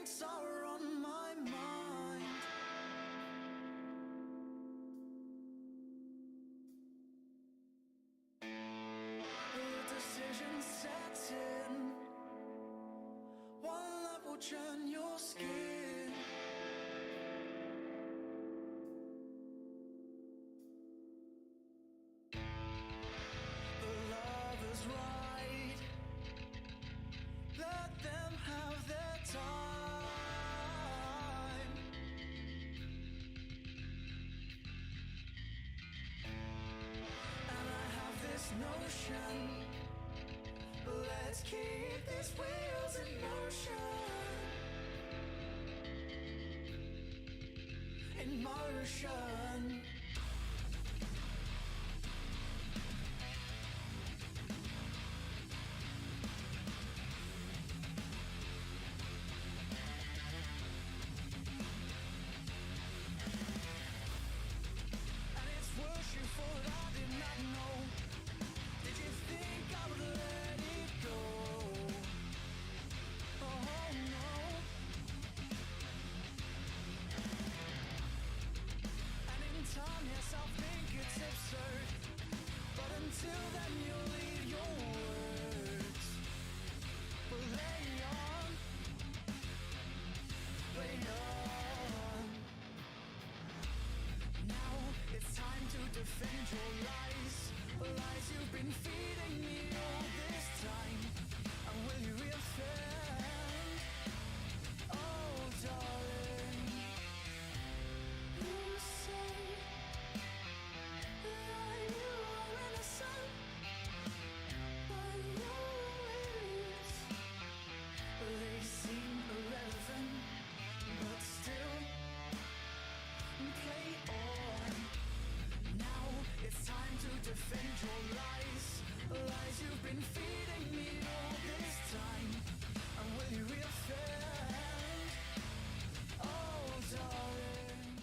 thoughts are on my mind. The decision sets in, one that will churn your skin. The love is right, let them have their time. And I have this notion, let's keep these wheels in motion. In motion. Until then you'll leave your words, but lay on. Now it's time to defend your lies you've been feeding me all this time. And will you reoffend? Oh darling, you say that you are innocent, but your words, they seem irrelevant, but still play on. Now it's time to defend your lies you've been feeding me all this time. And will you reoffend? Oh darling.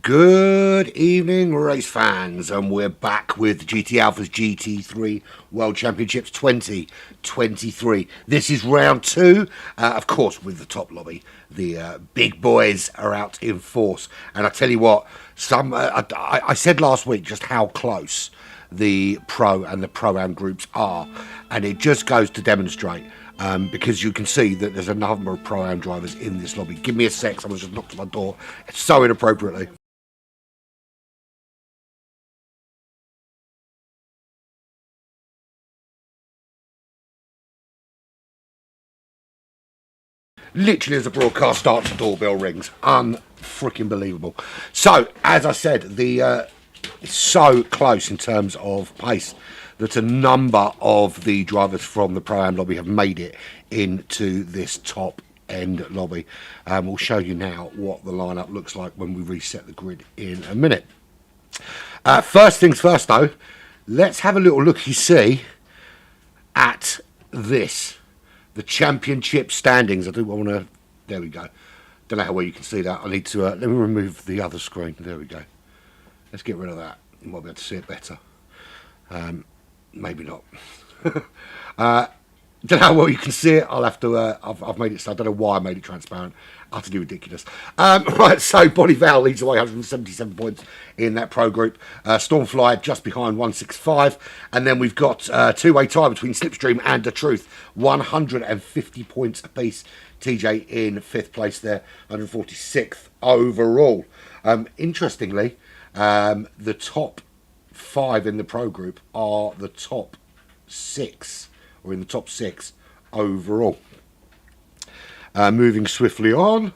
Good evening, race fans, and we're back with GT Alpha's GT3 World Championships 2023. This is round two, of course, with the top lobby. The big boys are out in force, and I tell you what, I said last week just how close the Pro and the Pro-Am groups are, and it just goes to demonstrate. Because you can see that there's a number of Pro-Am drivers in this lobby. Give me a sec, someone's just knocked on my door so inappropriately. literally as the broadcast starts, the doorbell rings. Unfreaking believable. So, as I said, it's so close in terms of pace that a number of the drivers from the Pro-Am lobby have made it into this top end lobby. We'll show you now what the lineup looks like when we reset the grid in a minute. First things first, though, let's have a little look-see at this. The championship standings. I do want to... There we go. Don't know how well you can see that. I need to... let me remove the other screen. There we go. Let's get rid of that. You might be able to see it better. Maybe not. Don't know how well you can see it. I'll have to... I've made it so... I don't know why I made it transparent. Utterly ridiculous. Right, so Bonnie Val leads away 177 points in that pro group. Stormfly just behind 165. And then we've got two-way tie between Slipstream and The Truth. 150 points apiece. TJ in 5th place there. 146th overall. Interestingly, the top 5 in the pro group are the top 6, or in the top 6 overall. Moving swiftly on,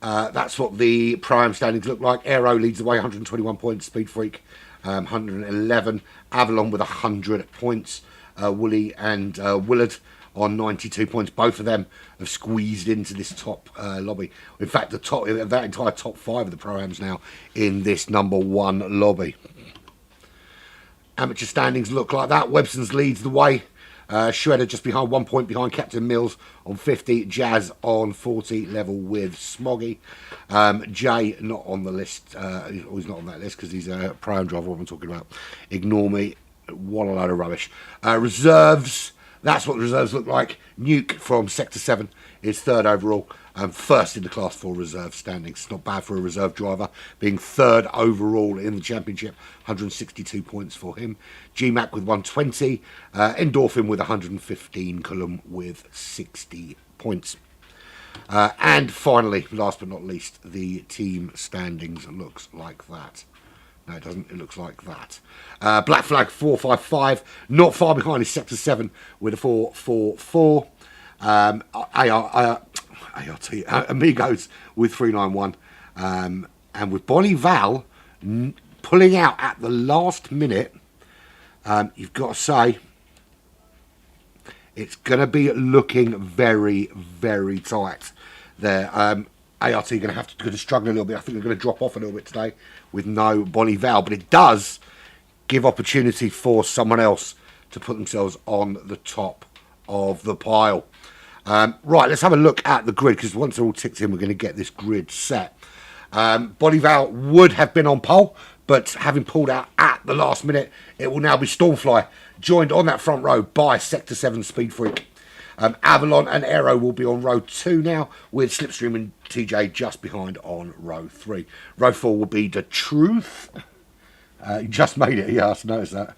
that's what the Pro-Am standings look like. Aero leads the way, 121 points. Speed Freak, 111. Avalon with 100 points. Wooly and Willard on 92 points. Both of them have squeezed into this top lobby. In fact, that entire top 5 of the Pro-Ams now in this number 1 lobby. Amateur standings look like that. Webson's leads the way. Shredder just behind, 1 point behind Captain Mills on 50. Jazz on 40, level with Smoggy. Jay not on the list. He's not on that list because he's a Pro-Am driver. What I'm talking about. Ignore me. What a load of rubbish. Reserves. That's what the reserves look like. Nuke from Sector 7 is 3rd overall. First in the Class 4 reserve standings. Not bad for a reserve driver. Being 3rd overall in the championship. 162 points for him. GMAC with 120. Endorphin with 115. Cullum with 60 points. And finally, last but not least, the team standings looks like that. No, it doesn't. It looks like that. Black Flag 455. Not far behind is Sector 7 with a 444. ART, Amigos with 391. And with Bonnie Val pulling out at the last minute, you've got to say, it's going to be looking very, very tight there. ART going to struggle a little bit. I think they're going to drop off a little bit today with no Bonnie Val, but it does give opportunity for someone else to put themselves on the top of the pile. Right, let's have a look at the grid, because once they're all ticked in, we're going to get this grid set. Bonnie Val would have been on pole, but having pulled out at the last minute, it will now be Stormfly, joined on that front row by Sector 7 Speed Freak. Avalon and Aero will be on row 2 now, with Slipstream and TJ just behind on row 3. Row 4 will be The Truth. You just made it, yeah, I noticed that.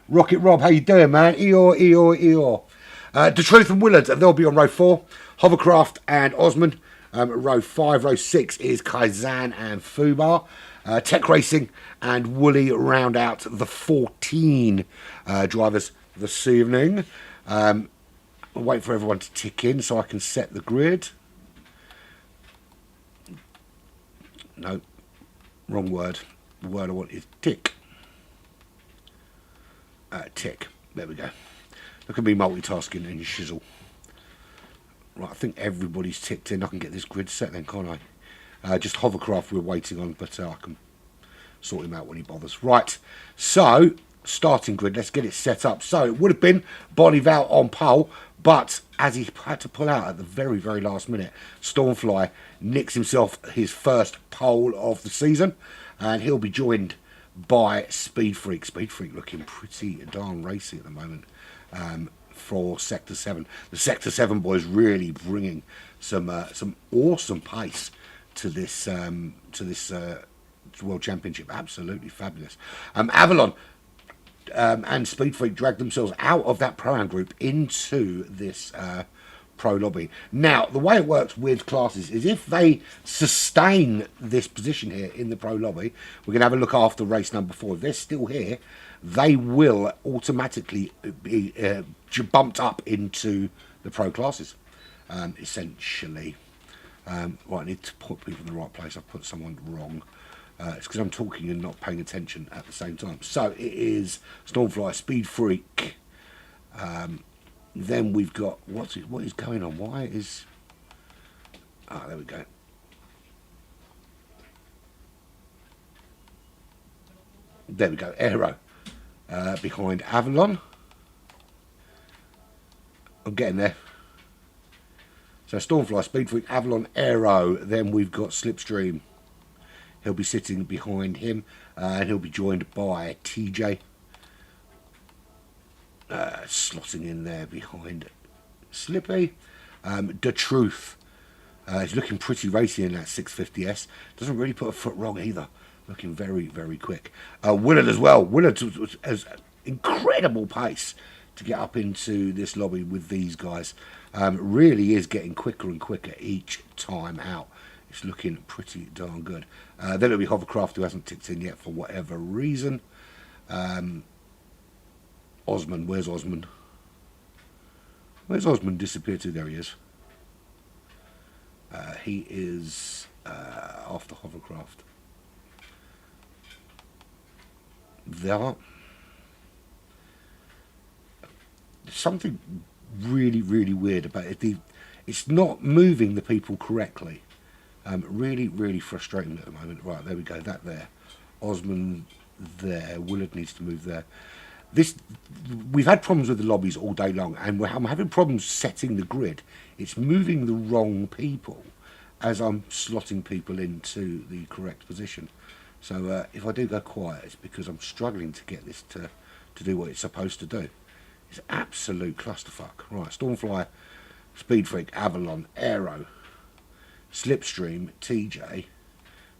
Rocket Rob, how you doing, man? Eeyore, Eeyore, Eeyore. The Truth and Willard, they'll be on row 4. Hovercraft and Osmond. Row 5, row 6 is Kaizan and Fubar. Tech Racing and Wooly round out the 14 drivers this evening. I'll wait for everyone to tick in so I can set the grid. No, wrong word. The word I want is tick. Tick. There we go. Look at me multitasking and shizzle. Right, I think everybody's ticked in. I can get this grid set then, can't I? Just Hovercraft we're waiting on, but I can sort him out when he bothers. Right, so starting grid, let's get it set up. So it would have been Bonnie Val on pole, but as he had to pull out at the very, very last minute, Stormfly nicks himself his first pole of the season, and he'll be joined by Speed Freak. Speed Freak looking pretty darn racy at the moment for Sector 7. The Sector 7 boys really bringing some awesome pace to this World Championship. Absolutely fabulous. Avalon and Speed Freak dragged themselves out of that Pro-Am group into this Pro lobby. Now, the way it works with classes is if they sustain this position here in the Pro lobby, we're going to have a look after race number 4. If they're still here, they will automatically be bumped up into the Pro classes. essentially. Right, I need to put people in the right place. I've put someone wrong. It's because I'm talking and not paying attention at the same time. So it is Stormfly, Speed Freak. Then we've got what is going on? Why is there we go. There we go. Aero behind Avalon. I'm getting there. So Stormfly, Speed Freak, Avalon, Aero. Then we've got Slipstream. He'll be sitting behind him, and he'll be joined by TJ. Slotting in there behind Slippy. The Truth. He's looking pretty racy in that 650S. Doesn't really put a foot wrong either. Looking very, very quick. Willard as well. Willard has incredible pace to get up into this lobby with these guys. Really is getting quicker and quicker each time out. It's looking pretty darn good. Then it'll be Hovercraft, who hasn't ticked in yet for whatever reason. Osman, where's Osman? Where's Osman disappeared to? There he is. He is after Hovercraft. There. There's something really, really weird about it. It's not moving the people correctly. Really, really frustrating at the moment. Right, there we go. That there. Osman there. Willard needs to move there. We've had problems with the lobbies all day long, and I'm having problems setting the grid. It's moving the wrong people as I'm slotting people into the correct position. So if I do go quiet, it's because I'm struggling to get this to do what it's supposed to do. It's absolute clusterfuck. Right, Stormfly, Speed Freak, Avalon, Aero, Slipstream, TJ,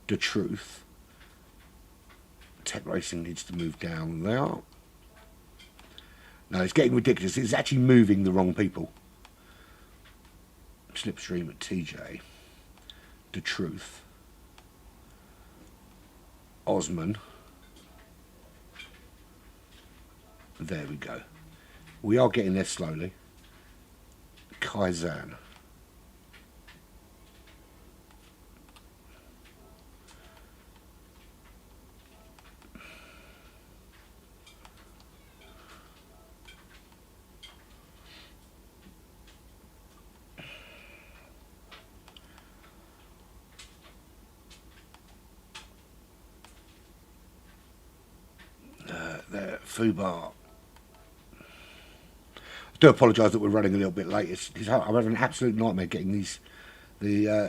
The Truth. Tech Racing needs to move down there. No, it's getting ridiculous. It's actually moving the wrong people. Slipstream at TJ. The Truth. Osman. There we go. We are getting there slowly. Kaizen. There, Fubar. I do apologise that we're running a little bit late. I'm having an absolute nightmare getting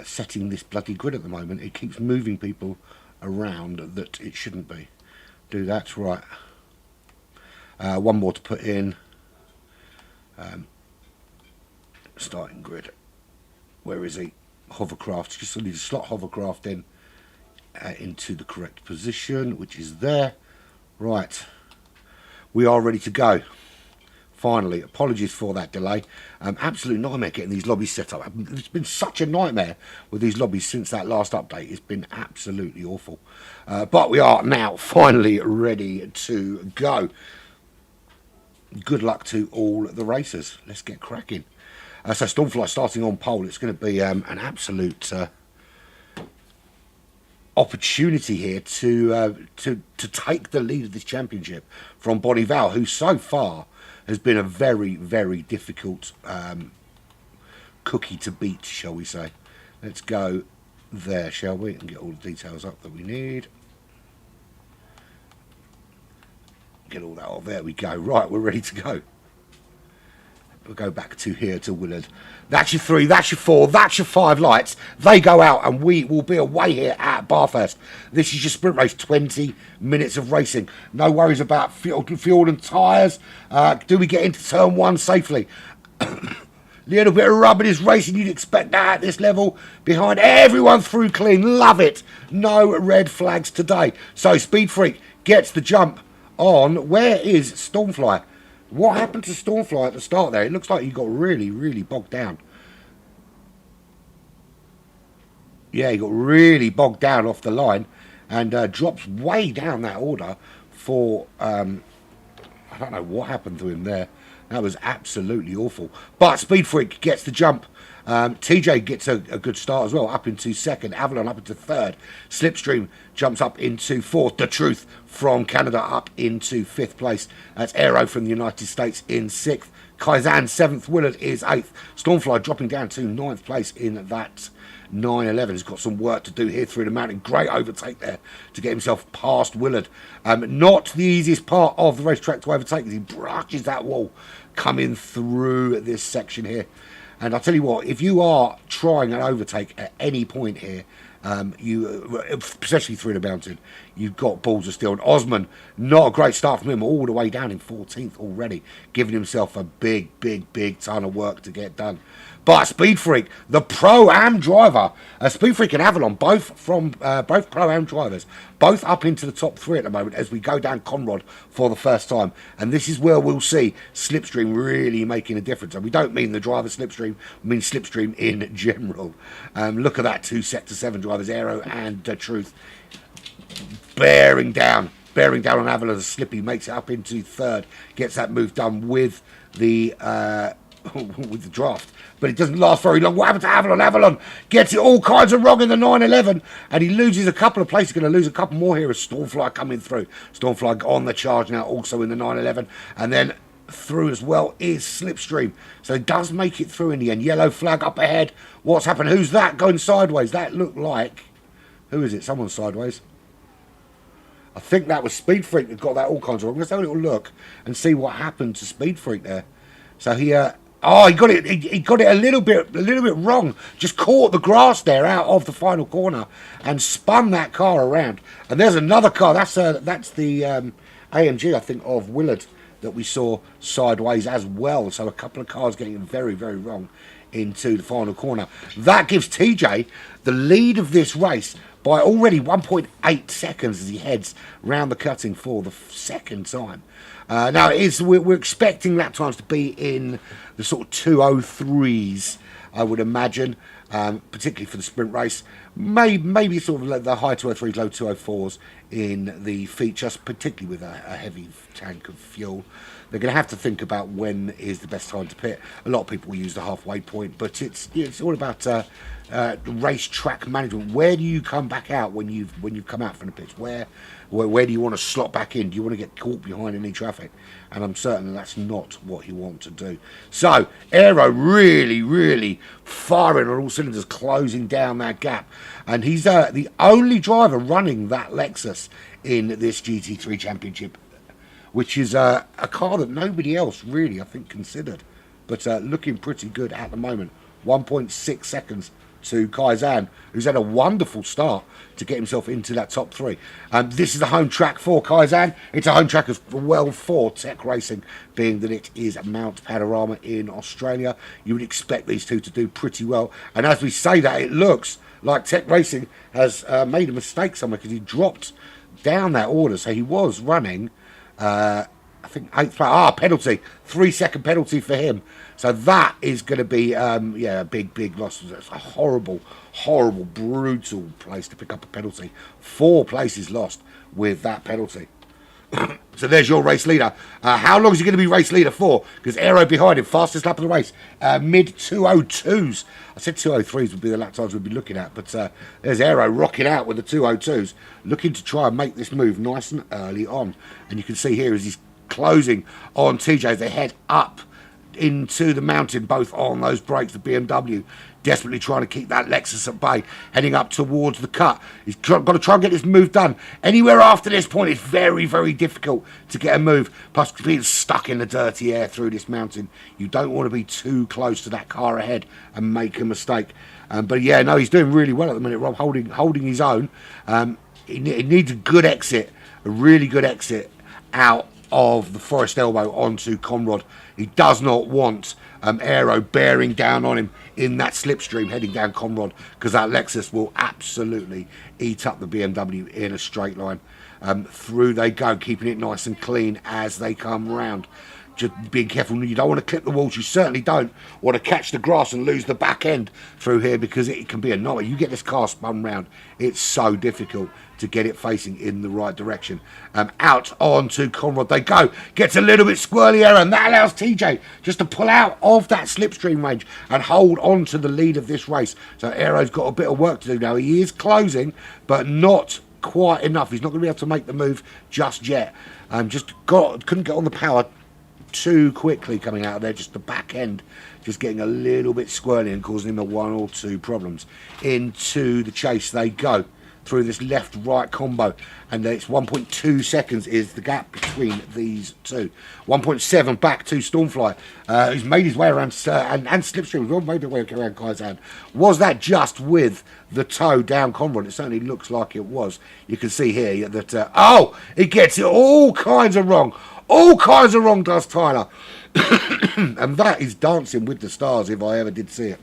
setting this bloody grid at the moment. It keeps moving people around that it shouldn't be. Do that, right. One more to put in. Starting grid. Where is he? Hovercraft. Just need to slot Hovercraft in into the correct position, which is there. Right. We are ready to go. Finally, apologies for that delay. Absolute nightmare getting these lobbies set up. It's been such a nightmare with these lobbies since that last update. It's been absolutely awful. But we are now finally ready to go. Good luck to all the racers. Let's get cracking. So Stormfly starting on pole. It's going to be an absolute opportunity here to take the lead of this championship from Bonnie Val, who so far has been a very, very difficult cookie to beat, shall we say. Let's go there, shall we, and get all the details up that we need. Get all that off. There we go. Right, we're ready to go. We'll go back to here to Willard. That's your 3, that's your 4, that's your 5 lights. They go out and we will be away here at Bathurst. This is your sprint race, 20 minutes of racing. No worries about fuel and tyres. Do we get into turn 1 safely? Little bit of rub in his racing, you'd expect that at this level. Behind everyone through clean, love it. No red flags today. So Speed Freak gets the jump on. Where is Stormfly? What happened to Stormfly at the start there? It looks like he got really, really bogged down. Yeah, he got really bogged down off the line and drops way down that order for... I don't know what happened to him there. That was absolutely awful. But Speed Freak gets the jump. TJ gets a good start as well, up into second. Avalon up into third. Slipstream jumps up into fourth. The Truth from Canada up into fifth place. That's Aero from the United States in sixth. Kaizan seventh. Willard is eighth. Stormfly dropping down to ninth place in that 911. He's got some work to do here through the mountain. Great overtake there to get himself past Willard. Not the easiest part of the racetrack to overtake as he brushes that wall coming through this section here. And I'll tell you what, if you are trying an overtake at any point here, especially through the mountain, you've got balls of steel. And Osman, not a great start from him, all the way down in 14th already, giving himself a big ton of work to get done. But Speed Freak, the Pro-Am driver, Speed Freak and Avalon, both Pro-Am drivers, both up into the top three at the moment as we go down Conrod for the first time. And this is where we'll see Slipstream really making a difference. And we don't mean the driver Slipstream, we mean Slipstream in general. Look at that, 2 Sector 7 drivers, Aero and The Truth, bearing down on Avalon. Slippy makes it up into third, gets that move done with the with the draft, but it doesn't last very long. What happened to Avalon? Avalon gets it all kinds of wrong in the 911, and he loses a couple of places. Going to lose a couple more here as Stormfly coming through. Stormfly on the charge now, also in the 911, and then through as well is Slipstream. So it does make it through in the end. Yellow flag up ahead. What's happened? Who's that going sideways? That looked like, who is it? Someone sideways. I think that was Speed Freak that got that all kinds of wrong. Let's have a little look and see what happened to Speed Freak there. So he he got it. He got it a little bit wrong. Just caught the grass there out of the final corner and spun that car around. And there's another car. That's the AMG, I think, of Willard that we saw sideways as well. So a couple of cars getting very wrong into the final corner. That gives TJ the lead of this race by already 1.8 seconds as he heads round the cutting for the second time. Now, we're expecting lap times to be in the sort of 2:03s, I would imagine, particularly for the sprint race. Maybe sort of the high 2:03s, low 2:04s in the features, particularly with a heavy tank of fuel. They're going to have to think about when is the best time to pit. A lot of people will use the halfway point, but it's all about race track management. Where do you come back out when you've come out from the pits? Where do you want to slot back in? Do you want to get caught behind any traffic? And I'm certain that's not what you want to do. So Aero really firing on all cylinders, closing down that gap, and he's the only driver running that Lexus in this GT3 championship, which is a car that nobody else really, I think, considered, but looking pretty good at the moment. 1.6 seconds to Kaizan, who's had a wonderful start to get himself into that top three. This is a home track for Kaizan. It's a home track as well for Tech Racing, being that it is Mount Panorama in Australia. You would expect these two to do pretty well. And as we say that, it looks like Tech Racing has made a mistake somewhere, because he dropped down that order. So he was running, I think, 8th place. Penalty. 3-second penalty for him. So that is going to be, a big loss. It's a horrible, brutal place to pick up a penalty. 4 places lost with that penalty. So there's your race leader. How long is he going to be race leader for? Because Aero behind him, fastest lap of the race. Mid 2:02s. I said 2:03s would be the lap times we'd be looking at. But there's Aero rocking out with the 2:02s, looking to try and make this move nice and early on. And you can see here as he's closing on TJ as they head up into the mountain, both on those brakes. The BMW desperately trying to keep that Lexus at bay, heading up towards the cut. He's got to try and get this move done. Anywhere after this point, it's very difficult to get a move. Plus, being stuck in the dirty air through this mountain, you don't want to be too close to that car ahead and make a mistake. But yeah, no, he's doing really well at the minute, Rob, holding his own. He needs a good exit, a really good exit out of the Forest Elbow onto Conrod. He does not want Aero bearing down on him in that slipstream heading down Conrod, because that Lexus will absolutely eat up the BMW in a straight line. Through they go, keeping it nice and clean as they come round. just being careful. You don't want to clip the walls. You certainly don't want to catch the grass and lose the back end through here, because it can be a nightmare. You get this car spun round, it's so difficult to get it facing in the right direction. Out onto Conrad they go. Gets a little bit squirrely there, and that allows TJ just to pull out of that slipstream range and hold on to the lead of this race. So Aero's got a bit of work to do now. He is closing, but not quite enough. He's not going to be able to make the move just yet. Couldn't get on the power too quickly coming out of there. Just the back end just getting a little bit squirrely and causing him a 1 or 2 problems. Into the chase they go through this left-right combo, and it's 1.2 seconds is the gap between these two. 1.7 back to Stormfly, who's made his way around, and Slipstream has made his way around Kaizan. Was that just with the toe down Conrad? It certainly looks like it was. You can see here that, he gets it all kinds of wrong. All kinds of wrong does Tyler. And that is Dancing with the Stars, if I ever did see it.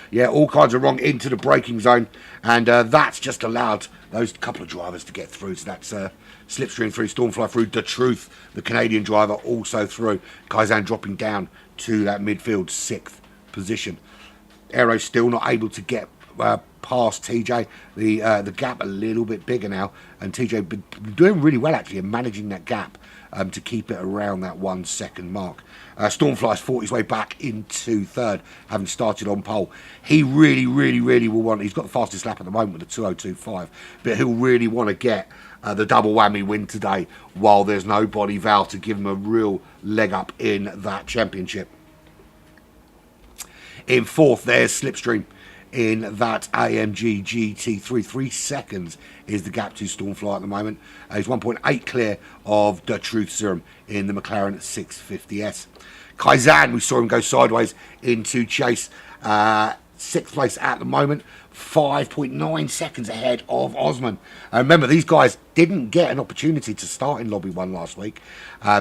Yeah, all kinds of wrong into the braking zone, and that's just allowed those couple of drivers to get through. So that's Slipstream through, Stormfly through, The Truth, the Canadian driver, also through. Kaizan dropping down to that midfield 6th position. Aero still not able to get past TJ. The gap a little bit bigger now, and TJ been doing really well actually in managing that gap to keep it around that 1 second mark. Stormfly's fought his way back into 3rd, having started on pole. He really will want, he's got the fastest lap at the moment with the 2:02.5, but he'll really want to get the double whammy win today while there's no body valve to give him a real leg up in that championship. In 4th, there's Slipstream in that AMG GT3. 3 seconds is the gap to Stormfly at the moment. He's 1.8 clear of The Truth Serum in the McLaren 650S. Kaizan, we saw him go sideways into chase. 6th place at the moment. 5.9 seconds ahead of Osman. Remember, these guys didn't get an opportunity to start in Lobby 1 last week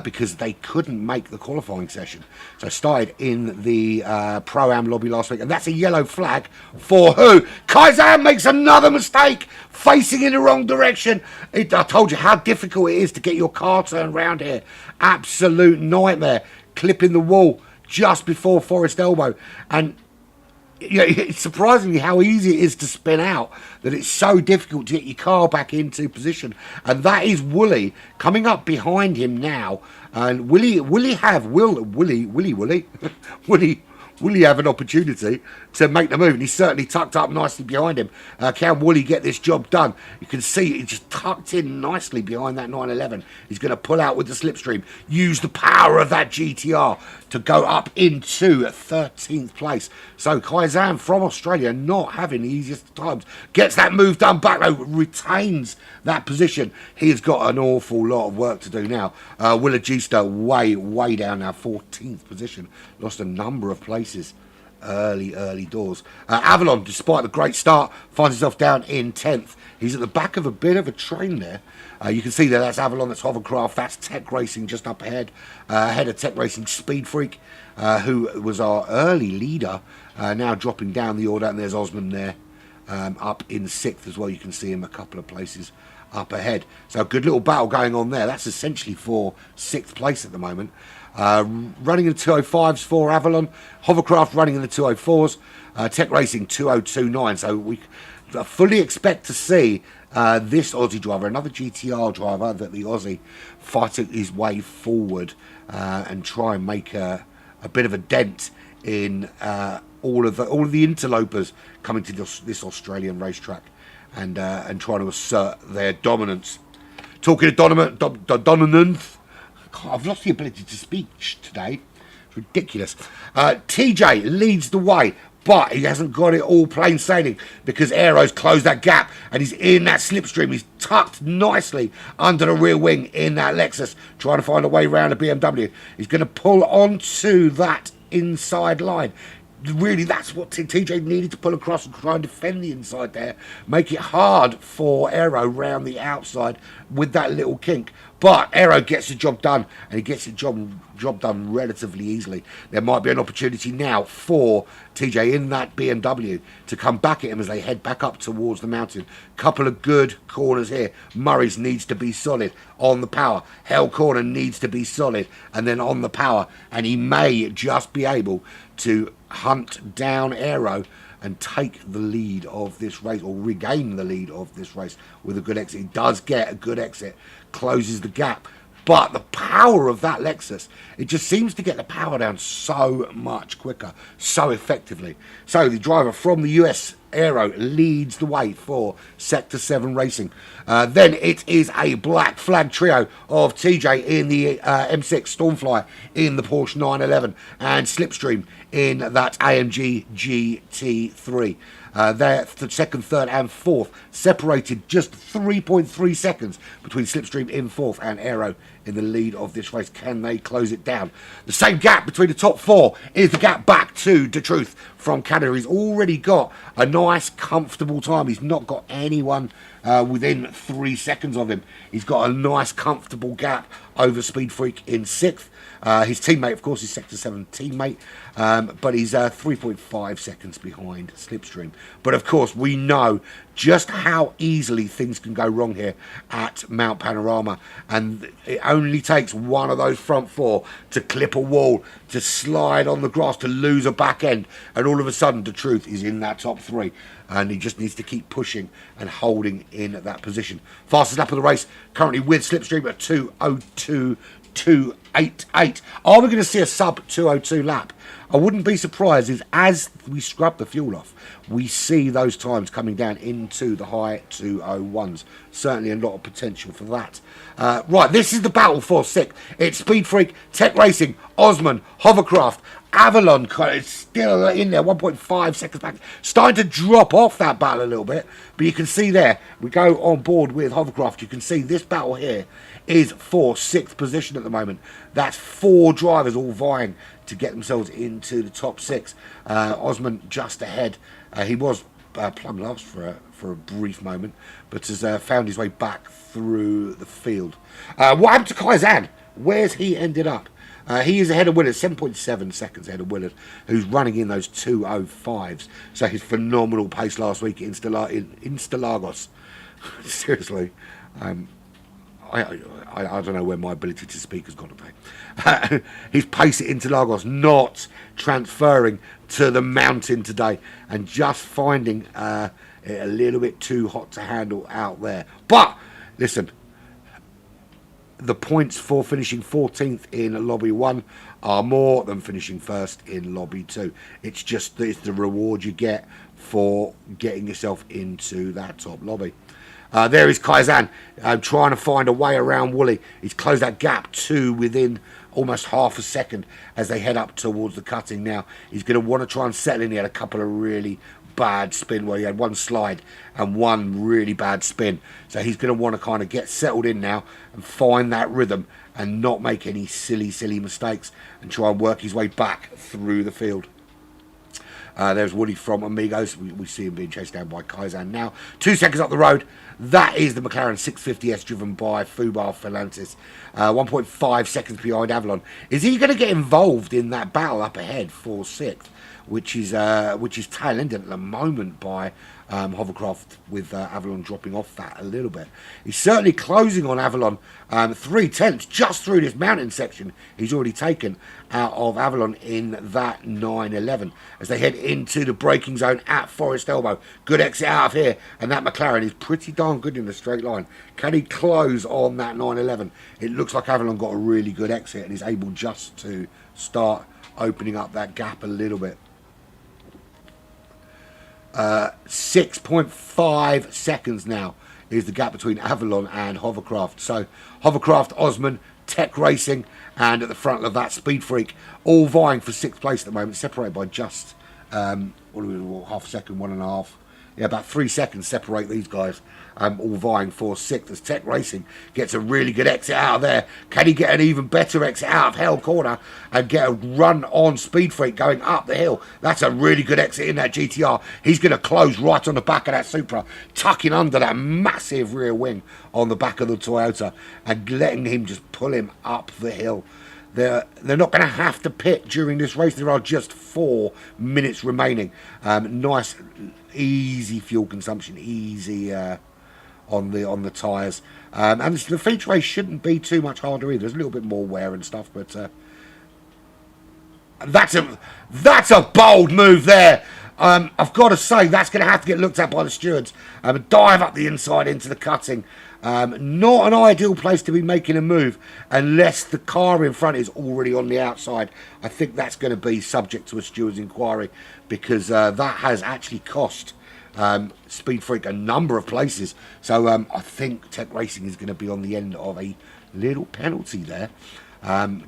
because they couldn't make the qualifying session. So started in the Pro-Am lobby last week, and that's a yellow flag for who? Kaizan makes another mistake, facing in the wrong direction. I told you how difficult it is to get your car turned around here. Absolute nightmare. Clipping the wall just before Forest Elbow, and it's surprisingly how easy it is to spin out, that it's so difficult to get your car back into position. And that is Wooly coming up behind him now. And Willie have an opportunity to make the move, and he's certainly tucked up nicely behind him. Can Wooly get this job done? You can see he just tucked in nicely behind that 911. He's going to pull out with the slipstream, use the power of that GTR to go up into 13th place. So Kaizan from Australia not having the easiest times. Gets that move done back though, retains that position. He's got an awful lot of work to do now. Willagista way down now, 14th position. Lost a number of places early doors. Avalon, despite the great start, finds himself down in 10th. He's at the back of a bit of a train there. You can see that's Avalon, that's Hovercraft, that's Tech Racing just up ahead. Ahead of Tech Racing, Speed Freak, who was our early leader, now dropping down the order, and there's Osman there, up in 6th as well. You can see him a couple of places up ahead. So a good little battle going on there. That's essentially for 6th place at the moment. Running in the 205s for Avalon, Hovercraft running in the 204s, Tech Racing 2029. So we fully expect to see this Aussie driver, another GTR driver, that the Aussie fighting his way forward and try and make a bit of a dent in all of the interlopers coming to this Australian racetrack and trying to assert their dominance. Talking of dominance, I've lost the ability to speak today. It's ridiculous. TJ leads the way, but he hasn't got it all plain sailing because Aero's closed that gap and he's in that slipstream. He's tucked nicely under the rear wing in that Lexus, trying to find a way around a BMW. He's going to pull onto that inside line. Really, that's what TJ needed to pull across and try and defend the inside there. Make it hard for Aero round the outside with that little kink. But Aero gets the job done, and he gets the job done relatively easily. There might be an opportunity now for TJ in that BMW to come back at him as they head back up towards the mountain. Couple of good corners here. Murray's needs to be solid on the power. Hell corner needs to be solid, and then on the power. And he may just be able to hunt down Aero and take the lead of this race, or regain the lead of this race with a good exit. He does get a good exit, closes the gap. But the power of that Lexus, it just seems to get the power down so much quicker, so effectively. So the driver from the US Aero leads the way for Sector 7 Racing. Then it is a black flag trio of TJ in the M6 Stormfly, in the Porsche 911, and Slipstream in that AMG GT3. They're the second, third and fourth, separated just 3.3 seconds between Slipstream in fourth and Aero in the lead of this race. Can they close it down? The same gap between the top four is the gap back to DeTruth from Canada. He's already got a nice, comfortable time. He's not got anyone within 3 seconds of him. He's got a nice, comfortable gap over Speed Freak in sixth. His teammate, of course, is Sector 7 teammate, but he's 3.5 seconds behind Slipstream. But of course, we know just how easily things can go wrong here at Mount Panorama, and it only takes one of those front four to clip a wall, to slide on the grass, to lose a back end, and all of a sudden DeTruth is in that top three, and he just needs to keep pushing and holding in that position. Fastest lap of the race currently with Slipstream at 2:02.288. Are we going to see a sub 2:02 lap? I wouldn't be surprised if, as we scrub the fuel off, we see those times coming down into the high 2:01s. Certainly a lot of potential for that. Right, this is the battle for sixth. It's Speed Freak, Tech Racing, Osman, Hovercraft, Avalon is still in there, 1.5 seconds back. Starting to drop off that battle a little bit, but you can see there, we go on board with Hovercraft, you can see this battle here is for sixth position at the moment. That's four drivers all vying to get themselves into the top six. Osman just ahead. He was plumb last for a brief moment, but has found his way back through the field. What happened to Kaizan? Where's he ended up? He is ahead of Willard, 7.7 seconds ahead of Willard, who's running in those 2:05s. So his phenomenal pace last week in Interlagos. Seriously. I don't know where my ability to speak has gone today. His pace at Interlagos not transferring to the mountain today, and just finding it a little bit too hot to handle out there. But listen, the points for finishing 14th in Lobby 1 are more than finishing first in Lobby 2. It's the reward you get for getting yourself into that top lobby. There is Kaizan trying to find a way around Woolley. He's closed that gap to within almost half a second as they head up towards the cutting now. He's going to want to try and settle in. He had a couple of really bad spin where he had one slide and one really bad spin. So he's going to want to kind of get settled in now and find that rhythm and not make any silly mistakes and try and work his way back through the field. There's Woody from Amigos. We see him being chased down by Kaizan now. 2 seconds up the road. That is the McLaren 650S driven by Fubar Philantis. 1.5 seconds behind Avalon. Is he going to get involved in that battle up ahead for sixth, which is tail-ended at the moment by Hovercraft, with Avalon dropping off that a little bit. He's certainly closing on Avalon. 3/10 just through this mountain section he's already taken out of Avalon in that 911 as they head into the braking zone at Forest Elbow. Good exit out of here, and that McLaren is pretty darn good in the straight line. Can he close on that 911? It looks like Avalon got a really good exit and is able just to start opening up that gap a little bit. 6.5 seconds now is the gap between Avalon and Hovercraft. So Hovercraft, Osman, Tech Racing, and at the front of that Speed Freak, all vying for sixth place at the moment, separated by just half a second, 1.5. Yeah, about 3 seconds separate these guys, all vying for 6th as Tech Racing gets a really good exit out of there. Can he get an even better exit out of Hell Corner and get a run on Speed Freak going up the hill? That's a really good exit in that GTR. He's going to close right on the back of that Supra, tucking under that massive rear wing on the back of the Toyota and letting him just pull him up the hill. They're not going to have to pit during this race. There are just 4 minutes remaining. Nice, easy fuel consumption, easy on the tyres. And the feature race shouldn't be too much harder either. There's a little bit more wear and stuff, but that's a bold move there. I've got to say, that's going to have to get looked at by the stewards. Dive up the inside into the cutting. Not an ideal place to be making a move unless the car in front is already on the outside. I think that's going to be subject to a steward's inquiry, because that has actually cost Speed Freak a number of places. So I think Tech Racing is going to be on the end of a little penalty there.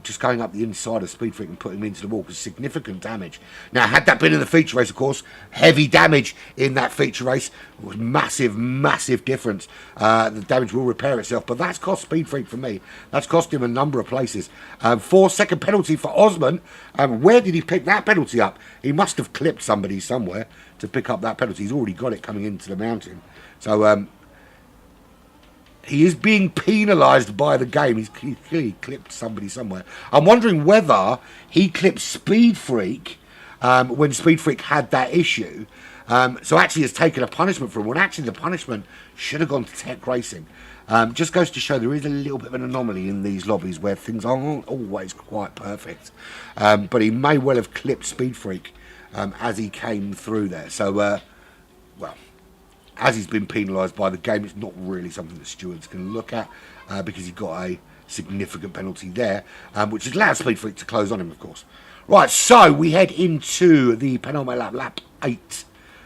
Just going up the inside of Speed Freak and putting him into the wall, because significant damage. Now, had that been in the feature race, of course, heavy damage in that feature race was massive difference. The damage will repair itself, but that's cost Speed Freak for me. That's cost him a number of places. 4-second penalty for Osman. Where did he pick that penalty up? He must have clipped somebody somewhere to pick up that penalty. He's already got it coming into the mountain. So he is being penalised by the game. He's clearly clipped somebody somewhere. I'm wondering whether he clipped Speed Freak when Speed Freak had that issue. So actually has taken a punishment from him, when actually the punishment should have gone to Tech Racing. Just goes to show there is a little bit of an anomaly in these lobbies where things aren't always quite perfect. But he may well have clipped Speed Freak as he came through there. So, well, as he's been penalised by the game, it's not really something that stewards can look at, because he got a significant penalty there, which has allowed Speed Freak to close on him, of course. Right, so we head into the penultimate lap 8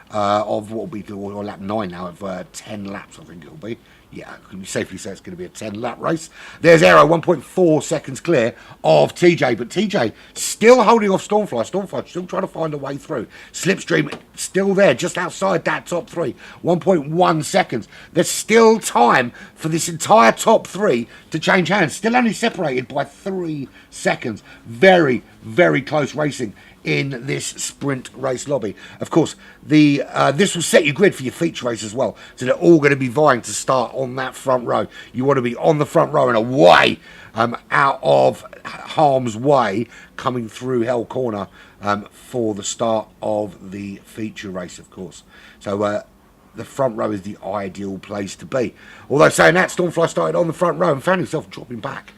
of what will be, or lap 9 now, of 10 laps, I think it will be. Yeah, can we safely say it's going to be a 10-lap race? There's Aero, 1.4 seconds clear of TJ, but TJ still holding off Stormfly. Stormfly still trying to find a way through. Slipstream still there, just outside that top 3, 1.1 seconds. There's still time for this entire top 3 to change hands. Still only separated by 3 seconds. Very, very close racing in this sprint race lobby. Of course, this will set your grid for your feature race as well. So they're all going to be vying to start on that front row. You want to be on the front row and away, out of harm's way, coming through Hell Corner for the start of the feature race, of course. So the front row is the ideal place to be. Although saying that, Stormfly started on the front row and found himself dropping back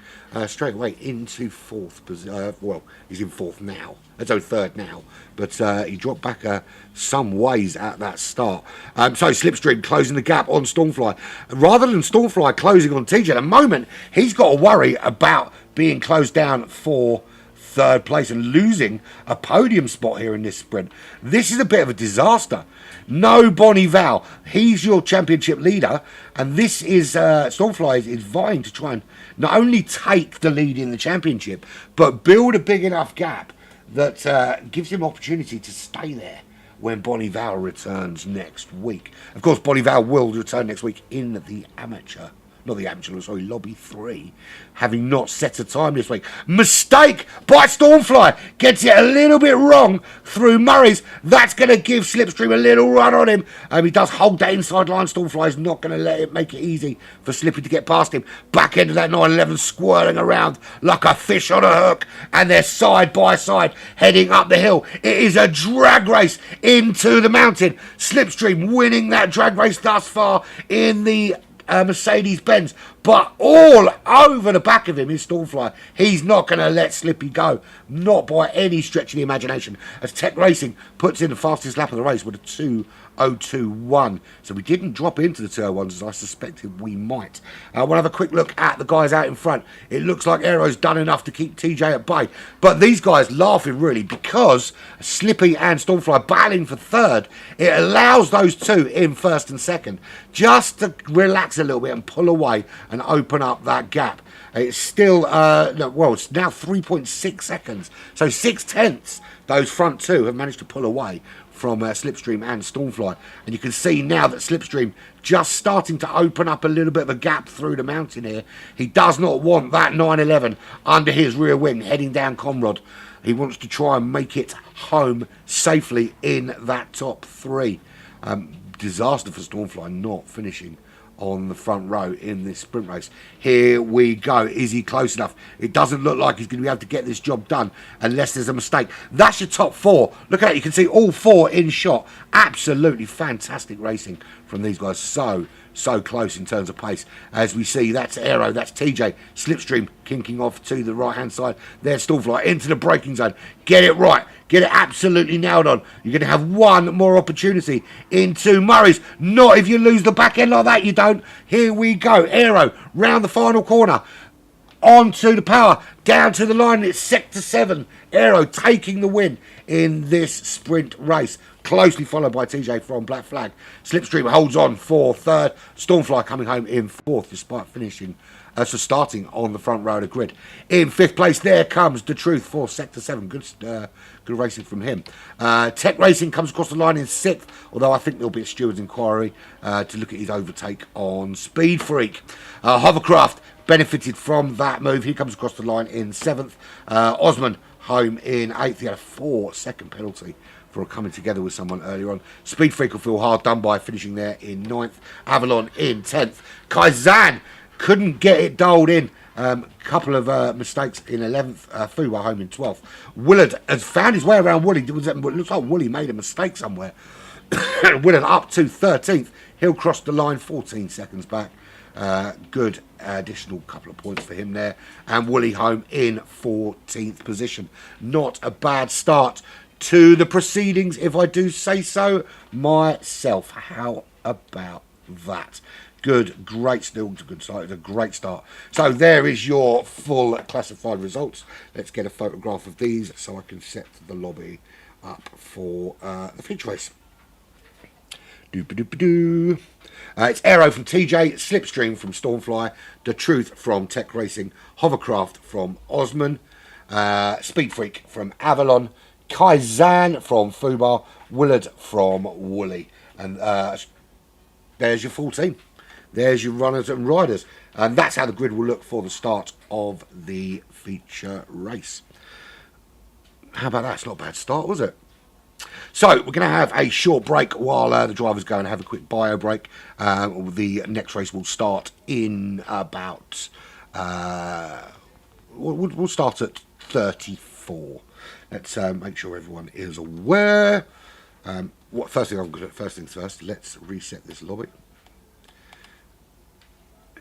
straight away into 4th position. Well, he's in 4th now. So 3rd now. But he dropped back some ways at that start. So Slipstream closing the gap on Stormfly. Rather than Stormfly closing on TJ, at the moment, he's got to worry about being closed down for 3rd place and losing a podium spot here in this sprint. This is a bit of a disaster. No Bonnie Val. He's your championship leader. And this is Stormfly is vying to try and not only take the lead in the championship, but build a big enough gap that gives him opportunity to stay there when Bonnie Val returns next week. Of course, Bonnie Val will return next week in the amateur. Not the amateur, sorry, Lobby 3, having not set a time this week. Mistake by Stormfly. Gets it a little bit wrong through Murray's. That's going to give Slipstream a little run on him. He does hold that inside line. Stormfly is not going to let it make it easy for Slippy to get past him. Back end of that 911 swirling around like a fish on a hook. And they're side by side heading up the hill. It is a drag race into the mountain. Slipstream winning that drag race thus far in the Mercedes-Benz, but all over the back of him is Stormfly. He's not going to let Slippy go, not by any stretch of the imagination, as Tech Racing puts in the fastest lap of the race with a 2:02.1. So we didn't drop into the 2:01s as I suspected we might. We'll have a quick look at the guys out in front. It looks like Aero's done enough to keep TJ at bay, but these guys laughing really because Slippy and Stormfly battling for 3rd. It allows those two in 1st and 2nd just to relax a little bit and pull away and open up that gap. It's still, well, it's now 3.6 seconds. So 6/10 those front two have managed to pull away from Slipstream and Stormfly. And you can see now that Slipstream just starting to open up a little bit of a gap through the mountain here. He does not want that 911 under his rear wing heading down Comrod. He wants to try and make it home safely in that top three. Disaster for Stormfly not finishing on the front row in this sprint race. Here we go. Is he close enough? It doesn't look like he's going to be able to get this job done unless there's a mistake. That's your top four. Look at it. You can see all four in shot. Absolutely fantastic racing from these guys. So close in terms of pace. As we see, that's Aero, that's TJ. Slipstream kinking off to the right-hand side. There's Stormfly into the braking zone. Get it right. Get it absolutely nailed on. You're going to have one more opportunity into Murray's. Not if you lose the back end like that, you don't. Here we go. Aero round the final corner. Onto the power. Down to the line. It's sector 7. Aero taking the win in this sprint race. Closely followed by TJ from Black Flag. Slipstream holds on for third. Stormfly coming home in fourth despite finishing, starting on the front row of the grid. In fifth place, there comes The Truth for Sector 7. Good racing from him. Tech Racing comes across the line in sixth, although I think there'll be a steward's inquiry to look at his overtake on Speed Freak. Hovercraft benefited from that move. He comes across the line in seventh. Osman home in eighth. He had a 4-second penalty for coming together with someone earlier on. Speed Freak will feel hard done by finishing there in 9th. Avalon in 10th. Kaizan couldn't get it doled in. Couple of mistakes in 11th. Fuwa home in 12th. Willard has found his way around Woolley. It looks like Woolley made a mistake somewhere. Willard up to 13th. He'll cross the line 14 seconds back. Good additional couple of points for him there. And Woolley home in 14th position. Not a bad start to the proceedings, if I do say so myself. How about that? Good, great, still a good start. It's a great start. So there is your full classified results. Let's get a photograph of these so I can set the lobby up for the feature race. Doop-a-doop-a-doo. It's Aero from TJ, Slipstream from Stormfly, The Truth from Tech Racing, Hovercraft from Osman, Speed Freak from Avalon, Kaizan from Fubar, Willard from Woolley. And there's your full team. There's your runners and riders. And that's how the grid will look for the start of the feature race. How about that? It's not a bad start, was it? So we're going to have a short break while the drivers go and have a quick bio break. The next race will start in about... we'll start at 34. Let's make sure everyone is aware. First things first, let's reset this lobby.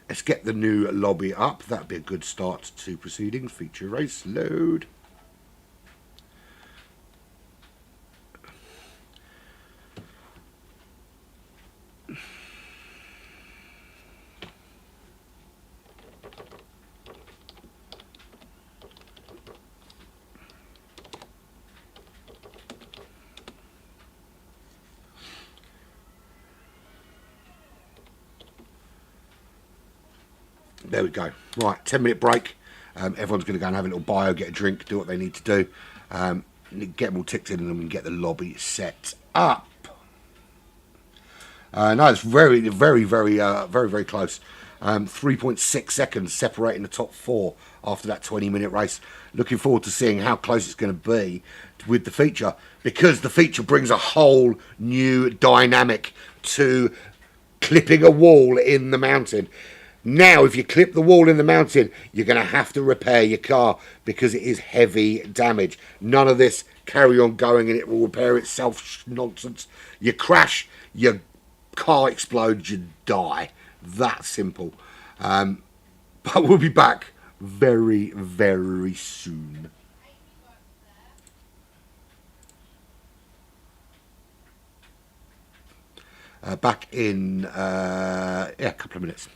Let's get the new lobby up. That'd be a good start to proceedings. Feature race, load. There we go. Right, 10-minute break. Everyone's going to go and have a little bio, get a drink, do what they need to do. Get them all ticked in and then we can get the lobby set up. No, it's very close. 3.6 seconds separating the top four after that 20-minute race. Looking forward to seeing how close it's going to be with the feature, because the feature brings a whole new dynamic to clipping a wall in the mountain. Now, if you clip the wall in the mountain, you're going to have to repair your car because it is heavy damage. None of this carry on going and it will repair itself nonsense. You crash, your car explodes, you die. That simple. But we'll be back very soon. Back in a couple of minutes.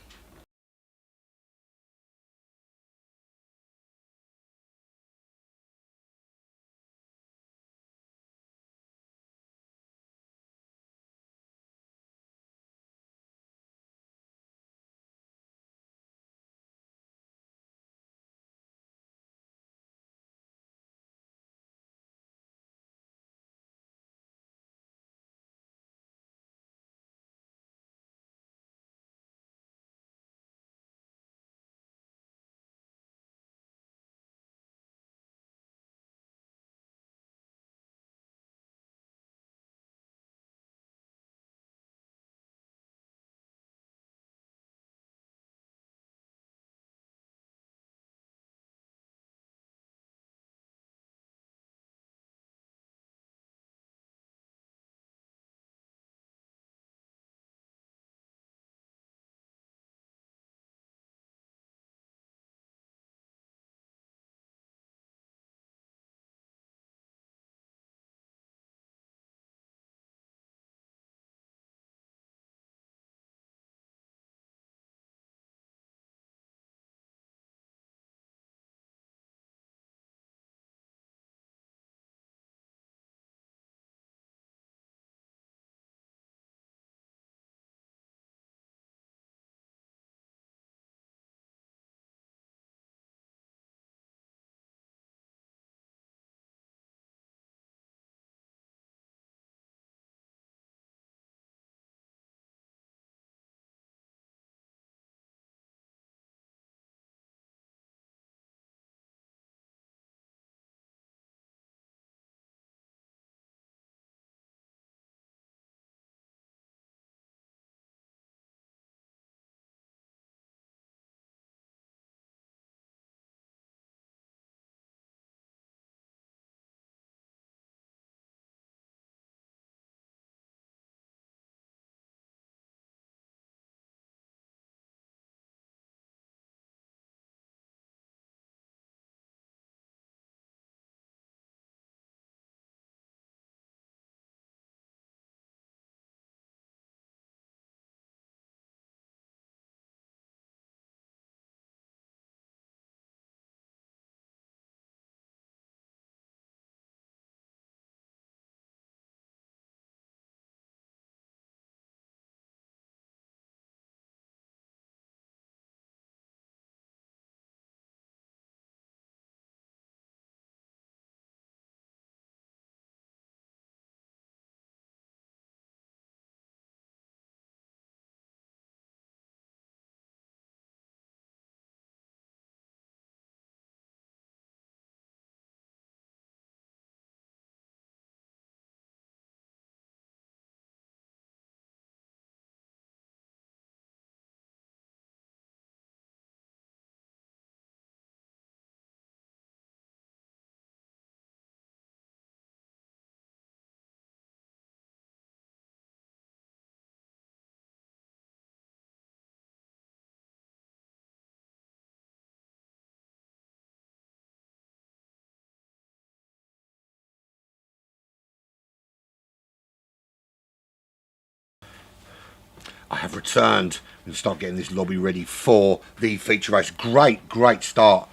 returned and start getting this lobby ready for the feature race. Great start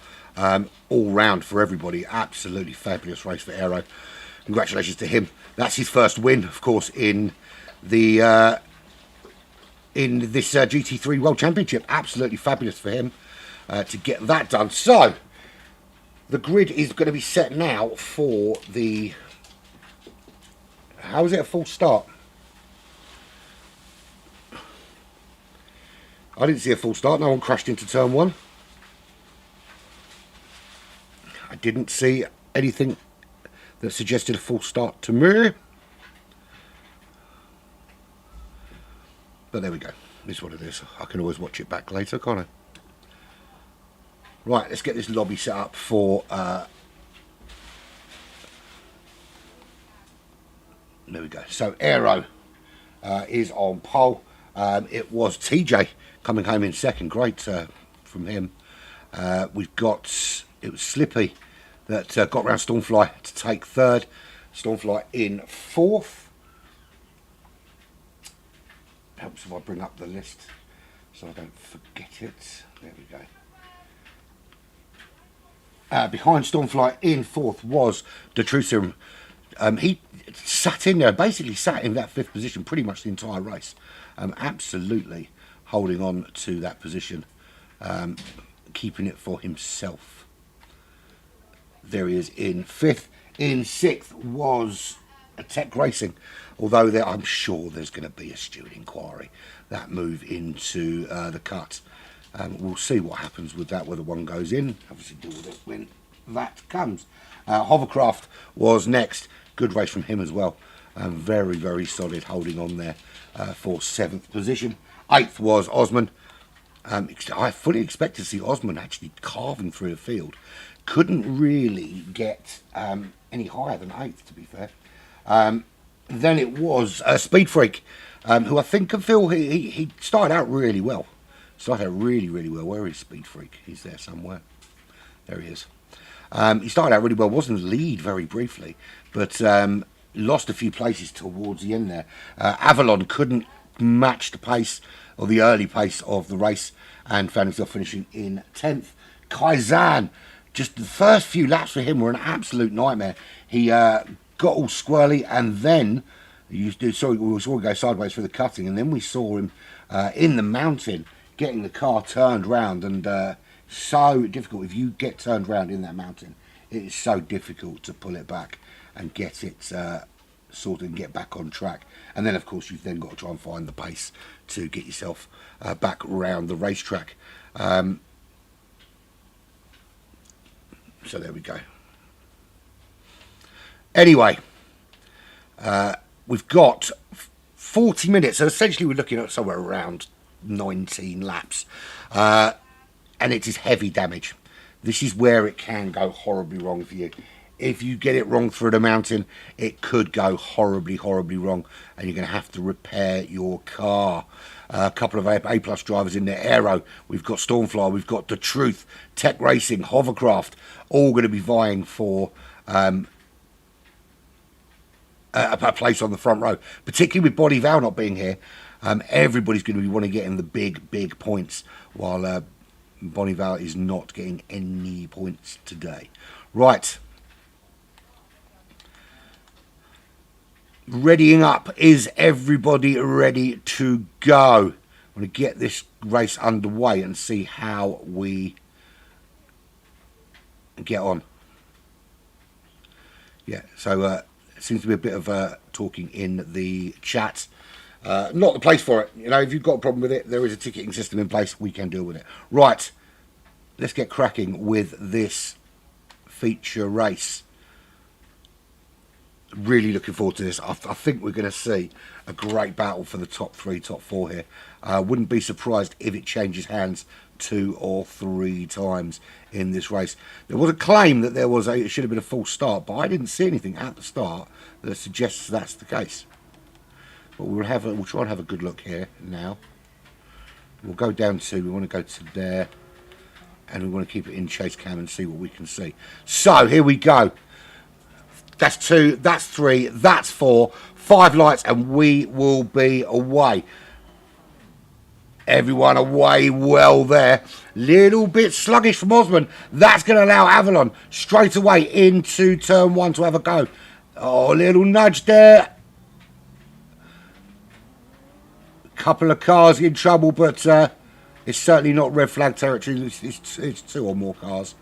all round for everybody. Absolutely fabulous race for Aero. Congratulations to him. That's his first win, of course, in the in this GT3 World Championship. Absolutely fabulous for him to get that done. So the grid is going to be set now for the... How is it a full start? I didn't see a full start. No one crashed into turn one. I didn't see anything that suggested a full start to me. But there we go. This is what it is. I can always watch it back later, can't I? Right, let's get this lobby set up for... there we go. So Aero is on pole. It was TJ coming home in second. Great from him. We've got... It was Slippy that got round Stormfly to take third. Stormfly in fourth. Helps if I bring up the list so I don't forget it. There we go. Behind Stormfly in fourth was Detruserum. He sat in there, basically sat in that fifth position pretty much the entire race. Absolutely holding on to that position, keeping it for himself. There he is in fifth. In sixth was Tech Racing, although I'm sure there's going to be a steward inquiry. That move into the cut. We'll see what happens with that, whether one goes in. Obviously deal with it when that comes. Hovercraft was next. Good race from him as well. Very solid, holding on there for seventh position. Eighth was Osman. I fully expect to see Osman actually carving through the field. Couldn't really get any higher than eighth, to be fair. Then it was Speed Freak, who I think can feel he started out really well. Started out really well. Where is Speed Freak? He's there somewhere. There he is. He started out really well. Wasn't the lead very briefly, but lost a few places towards the end there. Avalon couldn't match the pace or the early pace of the race and found himself finishing in 10th. Kaizan, just the first few laps for him were an absolute nightmare. He got all squirrely, and then we saw him go sideways through the cutting, and then we saw him in the mountain getting the car turned round, and so difficult. If you get turned round in that mountain, it is so difficult to pull it back and get it sorted and get back on track. And then of course you've then got to try and find the pace to get yourself back around the racetrack. So there we go. Anyway, we've got 40 minutes, so essentially we're looking at somewhere around 19 laps, and it is heavy damage. This is where it can go horribly wrong for you. If you get it wrong through the mountain, it could go horribly wrong, and you're going to have to repair your car. A couple of A+ drivers in there. Aero, we've got Stormfly, we've got The Truth, Tech Racing, Hovercraft, all going to be vying for a place on the front row, particularly with Body Val not being here. Everybody's going to be wanting to get in the big points, while Bonnie Val is not getting any points today. Right. Readying up. Is everybody ready to go? I'm going to get this race underway and see how we get on. Yeah, so seems to be a bit of talking in the chat. Not the place for it. You know, if you've got a problem with it, there is a ticketing system in place. We can deal with it. Right, let's get cracking with this feature race. Really looking forward to this. I think we're going to see a great battle for the top 3, top 4 here. Wouldn't be surprised if it changes hands 2 or 3 times in this race. There was a claim that it should have been a full start, but I didn't see anything at the start that suggests that's the case. But we'll try and have a good look here now. We'll go down to, we want to go to there, and we want to keep it in chase cam and see what we can see. So here we go. That's 2, that's 3, that's 4, 5 lights, and we will be away. Everyone away well there. Little bit sluggish from Osman. That's going to allow Avalon straight away into turn 1 to have a go. Oh, little nudge there. Couple of cars in trouble, but it's certainly not red flag territory. It's 2 or more cars.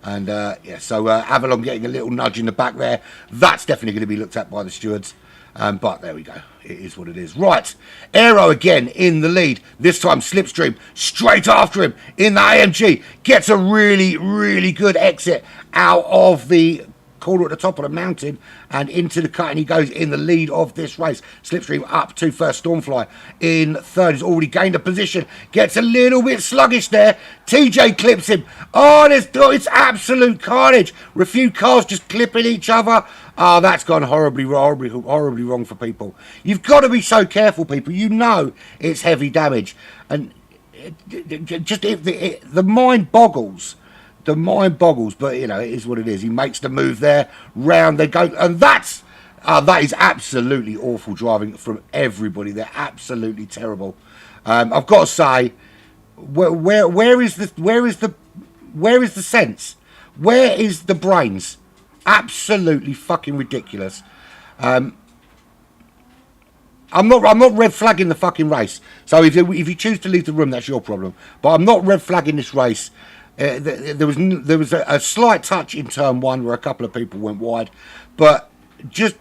And yeah, so Avalon getting a little nudge in the back there. That's definitely going to be looked at by the stewards. But there we go. It is what it is. Right. Aero again in the lead. This time Slipstream straight after him in the AMG. Gets a really, really good exit out of the corner at the top of the mountain and into the cut, and he goes in the lead of this race. Slipstream up to first, Stormfly in third. He's already gained a position, gets a little bit sluggish there. TJ clips him. Oh, it's absolute carnage. A few cars just clipping each other. Oh, that's gone horribly wrong for people. You've got to be so careful, people. You know it's heavy damage, and the mind boggles. The mind boggles, but you know, it is what it is. He makes the move there, round they go, and that is absolutely awful driving from everybody. They're absolutely terrible. I've got to say, where is the sense? Where is the brains? Absolutely fucking ridiculous. I'm not red flagging the fucking race. So if you choose to leave the room, that's your problem. But I'm not red flagging this race. There was a slight touch in turn 1 where a couple of people went wide, but just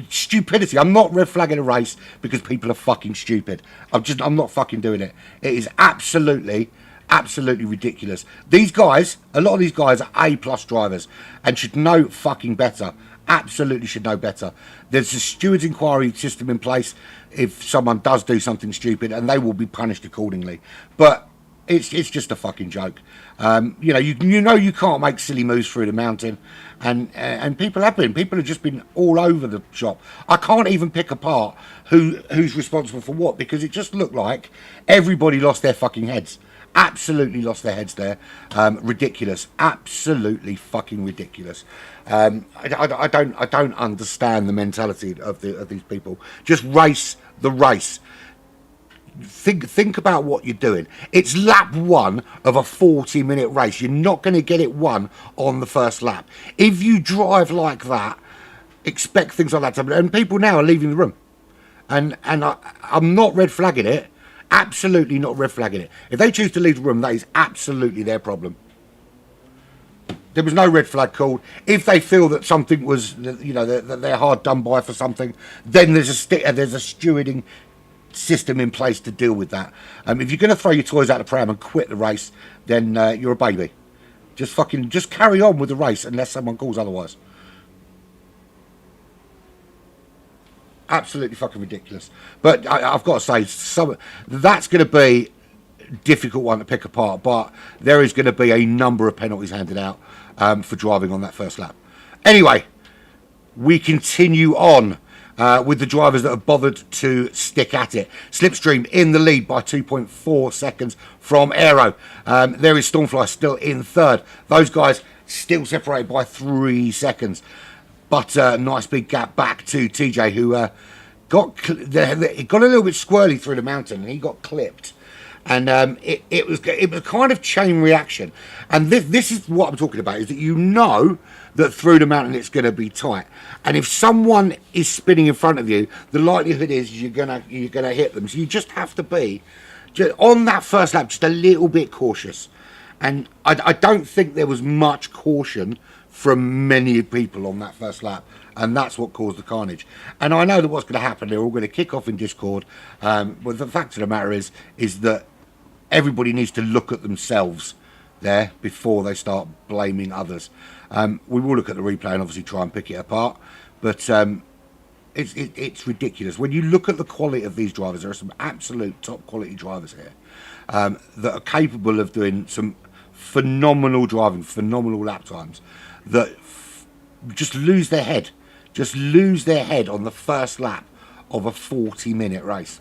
stupidity. I'm not red flagging a race because people are fucking stupid. I'm not fucking doing it. It is absolutely ridiculous. These guys, a lot of these guys are A+ drivers and should know fucking better. Absolutely should know better. There's a steward's inquiry system in place if someone does do something stupid, and they will be punished accordingly. But it's just a fucking joke. You know you can't make silly moves through the mountain, and people have been. People have just been all over the shop. I can't even pick apart who's responsible for what, because it just looked like everybody lost their fucking heads. Absolutely lost their heads there. Ridiculous. Absolutely fucking ridiculous. I don't understand the mentality of these people. Just race the race. Think about what you're doing. It's lap 1 of a 40-minute race. You're not going to get it won on the first lap. If you drive like that, expect things like that to happen. And people now are leaving the room. And I'm not red flagging it. Absolutely not red flagging it. If they choose to leave the room, that is absolutely their problem. There was no red flag called. If they feel that something was, you know, that they're hard done by for something, then there's a stewarding system in place to deal with that. If you're going to throw your toys out the pram and quit the race, then you're a baby. Just carry on with the race unless someone calls otherwise. Absolutely fucking ridiculous. But I've got to say, that's going to be a difficult one to pick apart, but there is going to be a number of penalties handed out for driving on that first lap. Anyway, we continue on with the drivers that have bothered to stick at it. Slipstream in the lead by 2.4 seconds from Aero. There is Stormfly still in third. Those guys still separated by 3 seconds. But nice big gap back to TJ, who got a little bit squirrely through the mountain, and he got clipped. And it was a kind of chain reaction. And this is what I'm talking about, is that you know that through the mountain it's going to be tight. And if someone is spinning in front of you, the likelihood is you're gonna hit them. So you just have to be, on that first lap, just a little bit cautious. And I don't think there was much caution from many people on that first lap, and that's what caused the carnage. And I know that what's going to happen, they're all going to kick off in Discord, but the fact of the matter is that everybody needs to look at themselves there before they start blaming others. We will look at the replay and obviously try and pick it apart, but it's ridiculous. When you look at the quality of these drivers, there are some absolute top quality drivers here that are capable of doing some phenomenal driving, phenomenal lap times, that just lose their head on the first lap of a 40-minute race.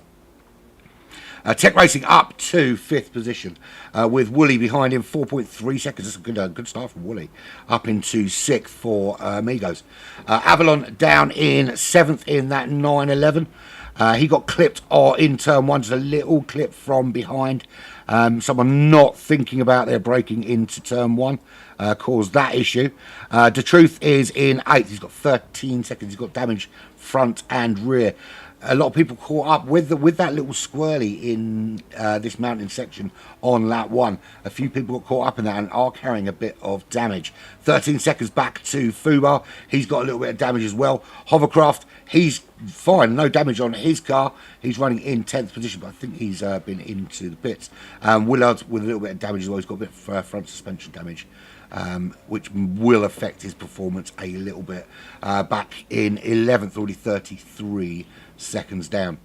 Tech Racing up to 5th position with Woolley behind him, 4.3 seconds. That's a good start from Woolley. Up into 6th for Migos. Avalon down in 7th in that 911. He got clipped in turn one, just a little clip from behind. Someone not thinking about their braking into turn one caused that issue. The truth is in 8th. He's got 13 seconds. He's got damage front and rear. A lot of people caught up with that little squirrely in this mountain section on lap 1. A few people got caught up in that and are carrying a bit of damage. 13 seconds back to Fubar. He's got a little bit of damage as well. Hovercraft, he's fine. No damage on his car. He's running in 10th position, but I think he's been into the pits. Willard with a little bit of damage as well. He's got a bit of front suspension damage. Which will affect his performance a little bit. Back in 11th, already 33 seconds down.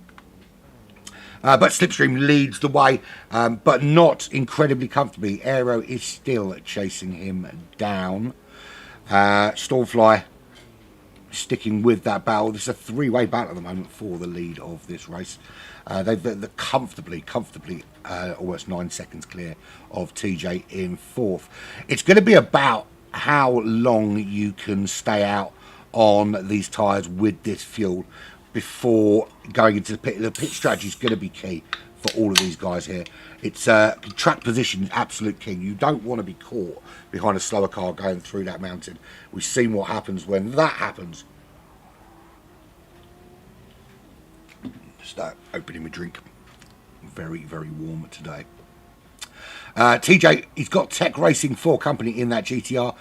But Slipstream leads the way, but not incredibly comfortably. Aero is still chasing him down. Stormfly sticking with that battle. This is a three-way battle at the moment for the lead of this race. They're comfortably almost 9 seconds clear of TJ in 4th. It's going to be about how long you can stay out on these tyres with this fuel before going into the pit. The pit strategy is going to be key for all of these guys here. It's track position is absolute key. You don't want to be caught behind a slower car going through that mountain. We've seen what happens when that happens. Start opening my drink. Very, very warm today. TJ, he's got Tech Racing 4 company in that GTR.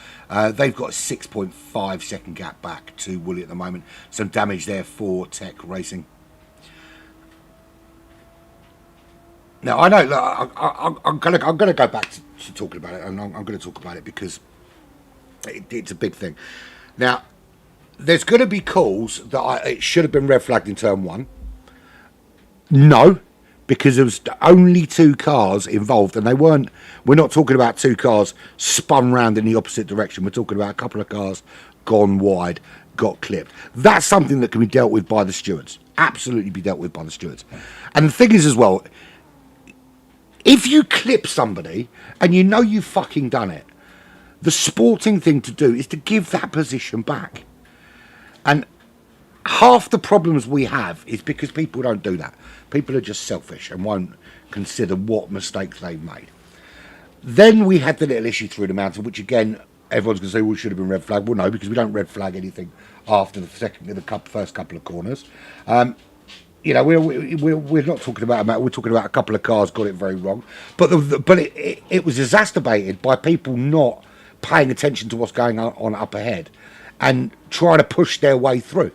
They've got a 6.5 second gap back to Woolley at the moment. Some damage there for Tech Racing. Now, I know, look, I'm gonna go back to talking about it, and I'm going to talk about it because it's a big thing. Now, there's going to be calls that it should have been red flagged in turn 1. No, because there was only 2 cars involved, and we're not talking about 2 cars spun round in the opposite direction. We're talking about a couple of cars gone wide, got clipped. That's something that can be dealt with by the stewards. Absolutely be dealt with by the stewards. And the thing is as well, if you clip somebody and you know you've fucking done it, the sporting thing to do is to give that position back. And half the problems we have is because people don't do that. People are just selfish and won't consider what mistakes they've made. Then we had the little issue through the mountain, which again, everyone's going to say, well, it should have been red flag. Well, no, because we don't red flag anything after the first couple of corners. You know, we're not talking about we're talking about a couple of cars got it very wrong, but it was exacerbated by people not paying attention to what's going on up ahead and trying to push their way through.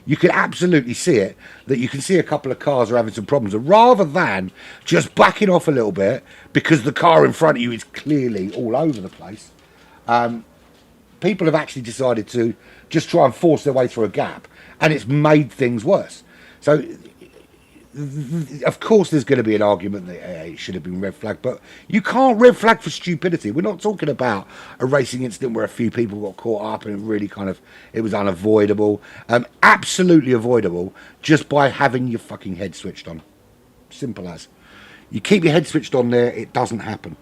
You can absolutely see it, that you can see a couple of cars are having some problems, and rather than just backing off a little bit because the car in front of you is clearly all over the place, people have actually decided to just try and force their way through a gap, and it's made things worse. So, of course, there's going to be an argument that it should have been red flag, but you can't red flag for stupidity. We're not talking about a racing incident where a few people got caught up and it was unavoidable. Absolutely avoidable just by having your fucking head switched on. Simple as. You keep your head switched on there, it doesn't happen.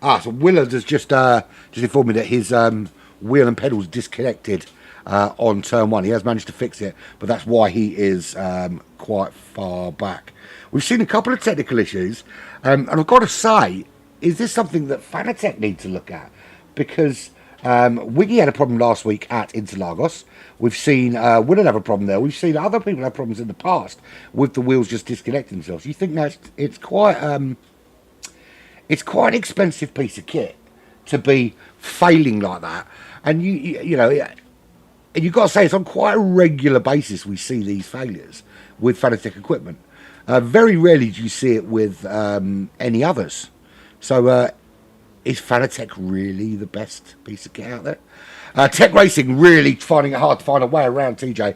So Willard has just informed me that his wheel and pedals disconnected on turn 1. He has managed to fix it, but that's why he is quite far back. We've seen a couple of technical issues, and I've got to say, is this something that Fanatec need to look at? Because Wiggy had a problem last week at Interlagos. We've seen Willard have a problem there. We've seen other people have problems in the past with the wheels just disconnecting themselves. You think it's quite an expensive piece of kit to be failing like that, and you know, and you've got to say it's on quite a regular basis we see these failures with Fanatec equipment. Very rarely do you see it with any others. So is Fanatec really the best piece of kit out there? Tech Racing really finding it hard to find a way around TJ.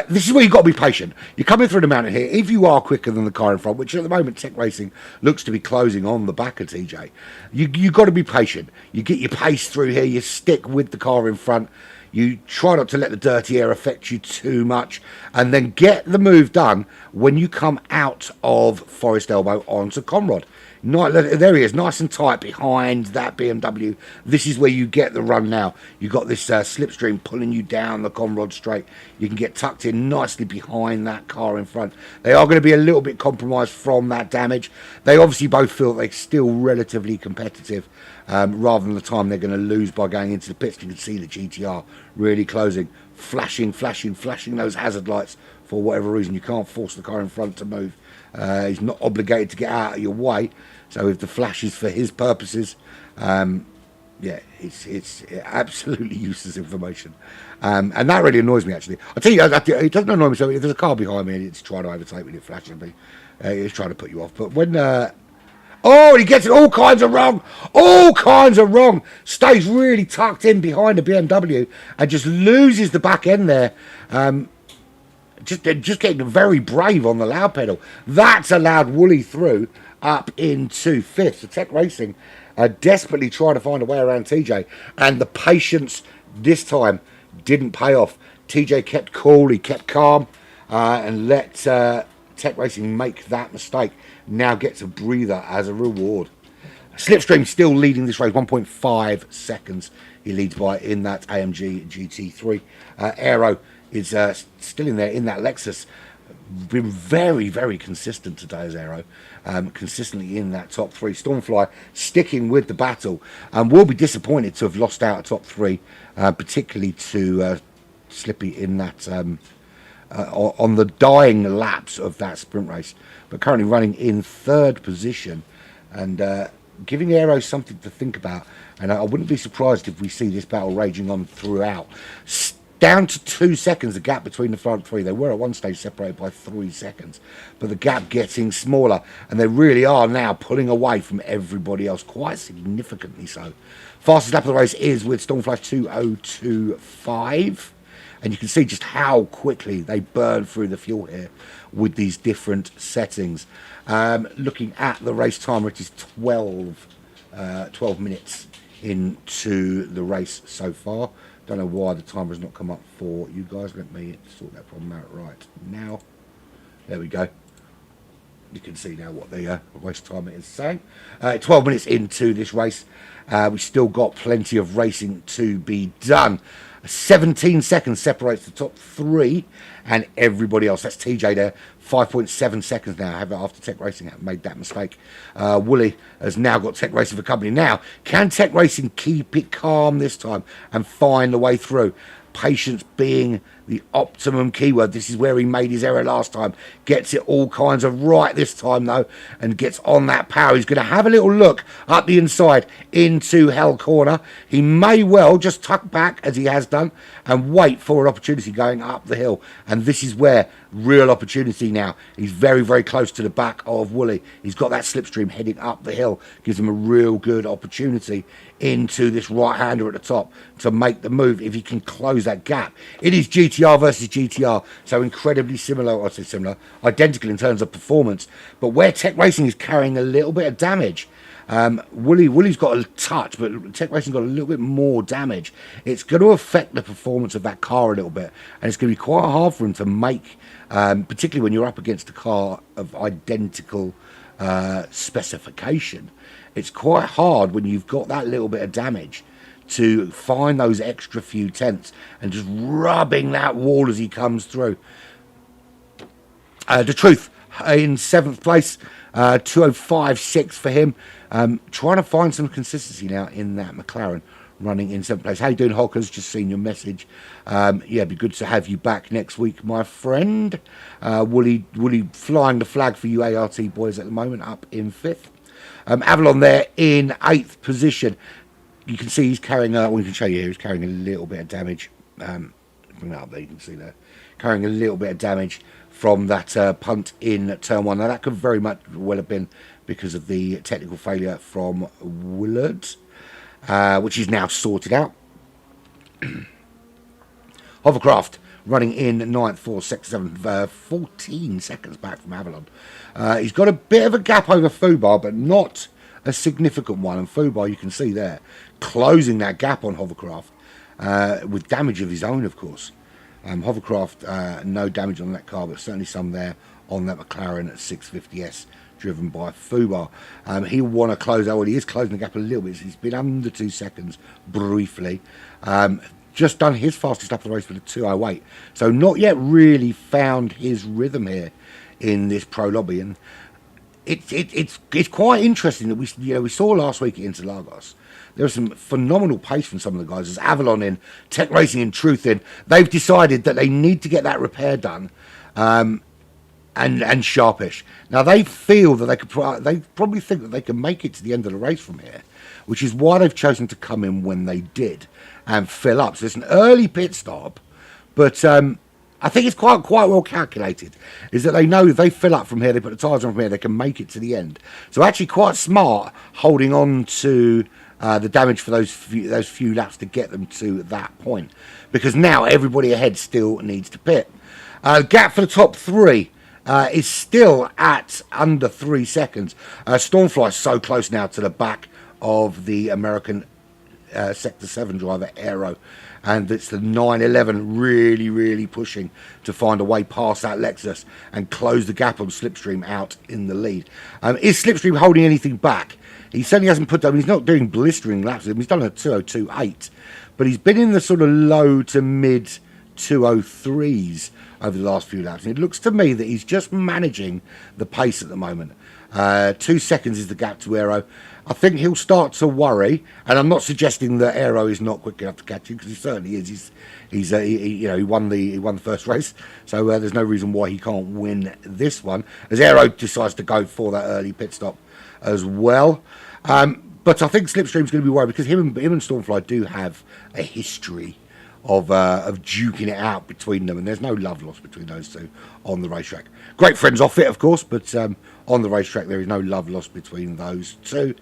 This is where you've got to be patient. You're coming through the mountain here. If you are quicker than the car in front, which at the moment Tech Racing looks to be closing on the back of TJ, you've got to be patient. You get your pace through here. You stick with the car in front. You try not to let the dirty air affect you too much, and then get the move done when you come out of Forest Elbow onto Conrod. There he is, nice and tight behind that BMW. This is where you get the run now. You've got this slipstream pulling you down the Conrod straight. You can get tucked in nicely behind that car in front. They are going to be a little bit compromised from that damage. They obviously both feel they're still relatively competitive, rather than the time they're going to lose by going into the pits. You can see the GTR really closing, flashing those hazard lights for whatever reason. You can't force the car in front to move. He's not obligated to get out of your way. So if the flash is for his purposes, yeah, it's absolutely useless information. And that really annoys me, actually. I'll tell you, it doesn't annoy me. So if there's a car behind me and it's trying to overtake me and it flashes me, it's trying to put you off. But when... oh, he gets it all kinds of wrong. All kinds of wrong. Stays really tucked in behind a BMW and just loses the back end there. Just getting very brave on the loud pedal. That's allowed Wooly through up into fifth. So Tech Racing desperately trying to find a way around TJ. And the patience this time didn't pay off. TJ kept cool, he kept calm, and let Tech Racing make that mistake. Now gets a breather as a reward. Slipstream still leading this race, 1.5 seconds he leads by in that AMG GT3. Aero is still in there in that Lexus. Been very, very consistent today as Aero. Consistently in that top three. Stormfly sticking with the battle. And will be disappointed to have lost out at top three, particularly to Slippy in that on the dying laps of that sprint race. But currently running in third position and giving Aero something to think about. And I wouldn't be surprised if we see this battle raging on throughout. Down to 2 seconds, the gap between the front three. They were at one stage separated by 3 seconds, but the gap getting smaller, and they really are now pulling away from everybody else, quite significantly so. Fastest lap of the race is with Stormflash 2025, and you can see just how quickly they burn through the fuel here with these different settings. Looking at the race timer, it is 12 minutes into the race so far. Don't know why the timer has not come up for you guys. Let me sort that problem out right now. There we go. You can see now what the race timer is saying. 12 minutes into this race. We've still got plenty of racing to be done. 17 seconds separates the top three and everybody else. That's TJ there. 5.7 seconds now after Tech Racing made that mistake. Wooly has now got Tech Racing for company. Now, can Tech Racing keep it calm this time and find the way through? Patience being the optimum keyword. This is where he made his error last time. Gets it all kinds of right this time, though, and gets on that power. He's going to have a little look up the inside into Hell Corner. He may well just tuck back, as he has done, and wait for an opportunity going up the hill. And this is where real opportunity now. He's very, very close to the back of Wooly. He's got that slipstream heading up the hill. Gives him a real good opportunity into this right-hander at the top to make the move if he can close that gap. It is GTR versus GTR, so incredibly similar, I say similar, identical in terms of performance. But where Tech Racing is carrying a little bit of damage, Wooly's got a touch, but Tech Racing's got a little bit more damage. It's going to affect the performance of that car a little bit, and it's going to be quite hard for him to make, particularly when you're up against a car of identical specification. It's quite hard when you've got that little bit of damage to find those extra few tenths and just rubbing that wall as he comes through. The Truth in 7th place, 2:05.6 for him. Trying to find some consistency now in that McLaren, running in 7th place. How you doing, Hulkers? Just seen your message. Yeah, it'd be good to have you back next week, my friend. Wooly flying the flag for you ART boys at the moment, up in 5th. Avalon there in 8th position. You can see he's carrying, we can show you here, he's carrying a little bit of damage. Bring that up there, you can see there. Carrying a little bit of damage from that punt in turn 1. Now, that could very much well have been because of the technical failure from Willard, which is now sorted out. Hovercraft running in 9th, 4th, 6th, 7th, 14 seconds back from Avalon. He's got a bit of a gap over Fubar, but not a significant one. And Fubar, you can see there, closing that gap on Hovercraft with damage of his own, of course. Hovercraft, no damage on that car, but certainly some there on that McLaren at 650S driven by Fubar. He'll want to close out. Well, he is closing the gap a little bit. So he's been under 2 seconds briefly. Just done his fastest lap of the race with a 2:08. So not yet really found his rhythm here in this pro lobby. And it's quite interesting that we saw last week at Interlagos. There was some phenomenal pace from some of the guys. There's Avalon in, Tech Racing in, Truth in. They've decided that they need to get that repair done, and Sharpish. Now they feel that they probably think that they can make it to the end of the race from here, which is why they've chosen to come in when they did and fill up. So it's an early pit stop, but I think it's quite well calculated. Is that they know if they fill up from here, they put the tyres on from here, they can make it to the end. So actually quite smart holding on to the damage for those few laps to get them to that point, because now everybody ahead still needs to pit. Gap for the top three is still at under 3 seconds. Stormfly so close now to the back of the American Sector 7 driver Aero, and it's the 911 really pushing to find a way past that Lexus and close the gap on Slipstream out in the lead. Is Slipstream holding anything back? He certainly hasn't put down, he's not doing blistering laps. He's done a 2:02.8, but he's been in the sort of low to mid 2:03s over the last few laps. And it looks to me that he's just managing the pace at the moment. 2 seconds is the gap to Aero. I think he'll start to worry, and I'm not suggesting that Aero is not quick enough to catch him, because he certainly is. He won the first race, so there's no reason why he can't win this one, as Aero decides to go for that early pit stop as well. But I think Slipstream's going to be worried, because him and Stormfly do have a history of duking it out between them, and there's no love lost between those two on the racetrack. Great friends off it, of course, but on the racetrack there is no love lost between those two.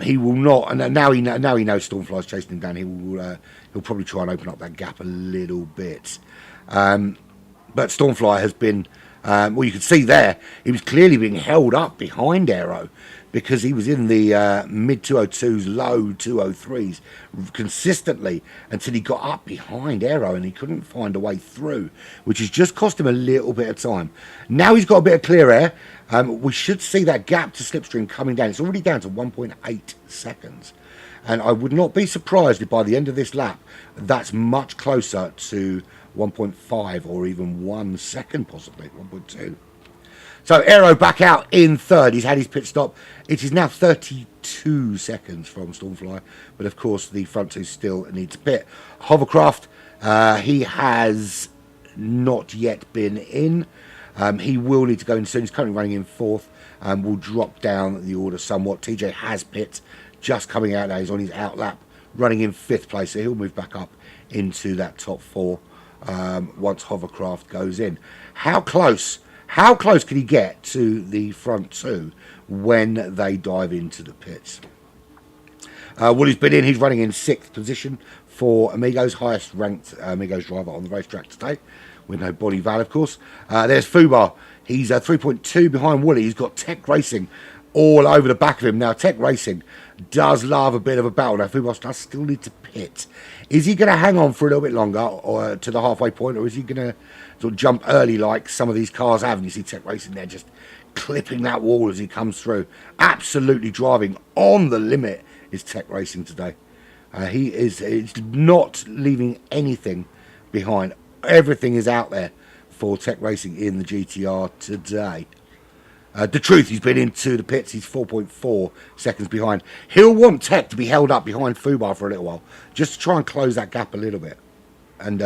He will not, and now he knows Stormfly's chasing him down. He'll probably try and open up that gap a little bit. But Stormfly has been, well, you can see there he was clearly being held up behind Aero, because he was in the mid 202s, low 203s consistently until he got up behind Aero and he couldn't find a way through, which has just cost him a little bit of time. Now he's got a bit of clear air. We should see that gap to Slipstream coming down. It's already down to 1.8 seconds. And I would not be surprised if by the end of this lap, that's much closer to 1.5 or even 1 second, possibly 1.2. So Aero back out in third. He's had his pit stop. It is now 32 seconds from Stormfly, but of course the front two still need to pit. Hovercraft, he has not yet been in. He will need to go in soon. He's currently running in fourth, and will drop down the order somewhat. TJ has pit, just coming out now. He's on his out lap, running in fifth place, so he'll move back up into that top four once Hovercraft goes in. How close can he get to the front two when they dive into the pits? He's been in. He's running in sixth position for Amigos, highest ranked Amigos driver on the racetrack today, with no body val, of course. There's Fubar. He's 3.2 behind Wooly. He's got Tech Racing all over the back of him. Now, Tech Racing does love a bit of a battle. Now, Fubar does still need to pit. Is he going to hang on for a little bit longer or to the halfway point, or is he going to sort of jump early like some of these cars have? And you see Tech Racing there just clipping that wall as he comes through. Absolutely driving on the limit is Tech Racing today. He is not leaving anything behind. Everything is out there for Tech Racing in the GTR today. The Truth, he's been into the pits. He's 4.4 seconds behind. He'll want Tech to be held up behind Fubar for a little while, just to try and close that gap a little bit and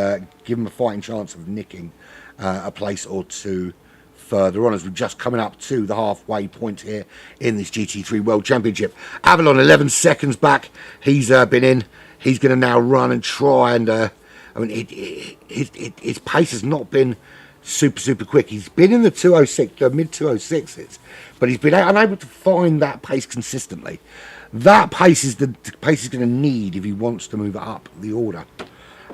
give him a fighting chance of nicking a place or two further on, as we're just coming up to the halfway point here in this GT3 World Championship. Avalon 11 seconds back. He's been in. He's going to now run and try and his pace has not been super quick. He's been in the 206, the mid 206s, but he's been unable to find that pace consistently. That pace is the pace he's going to need if he wants to move up the order.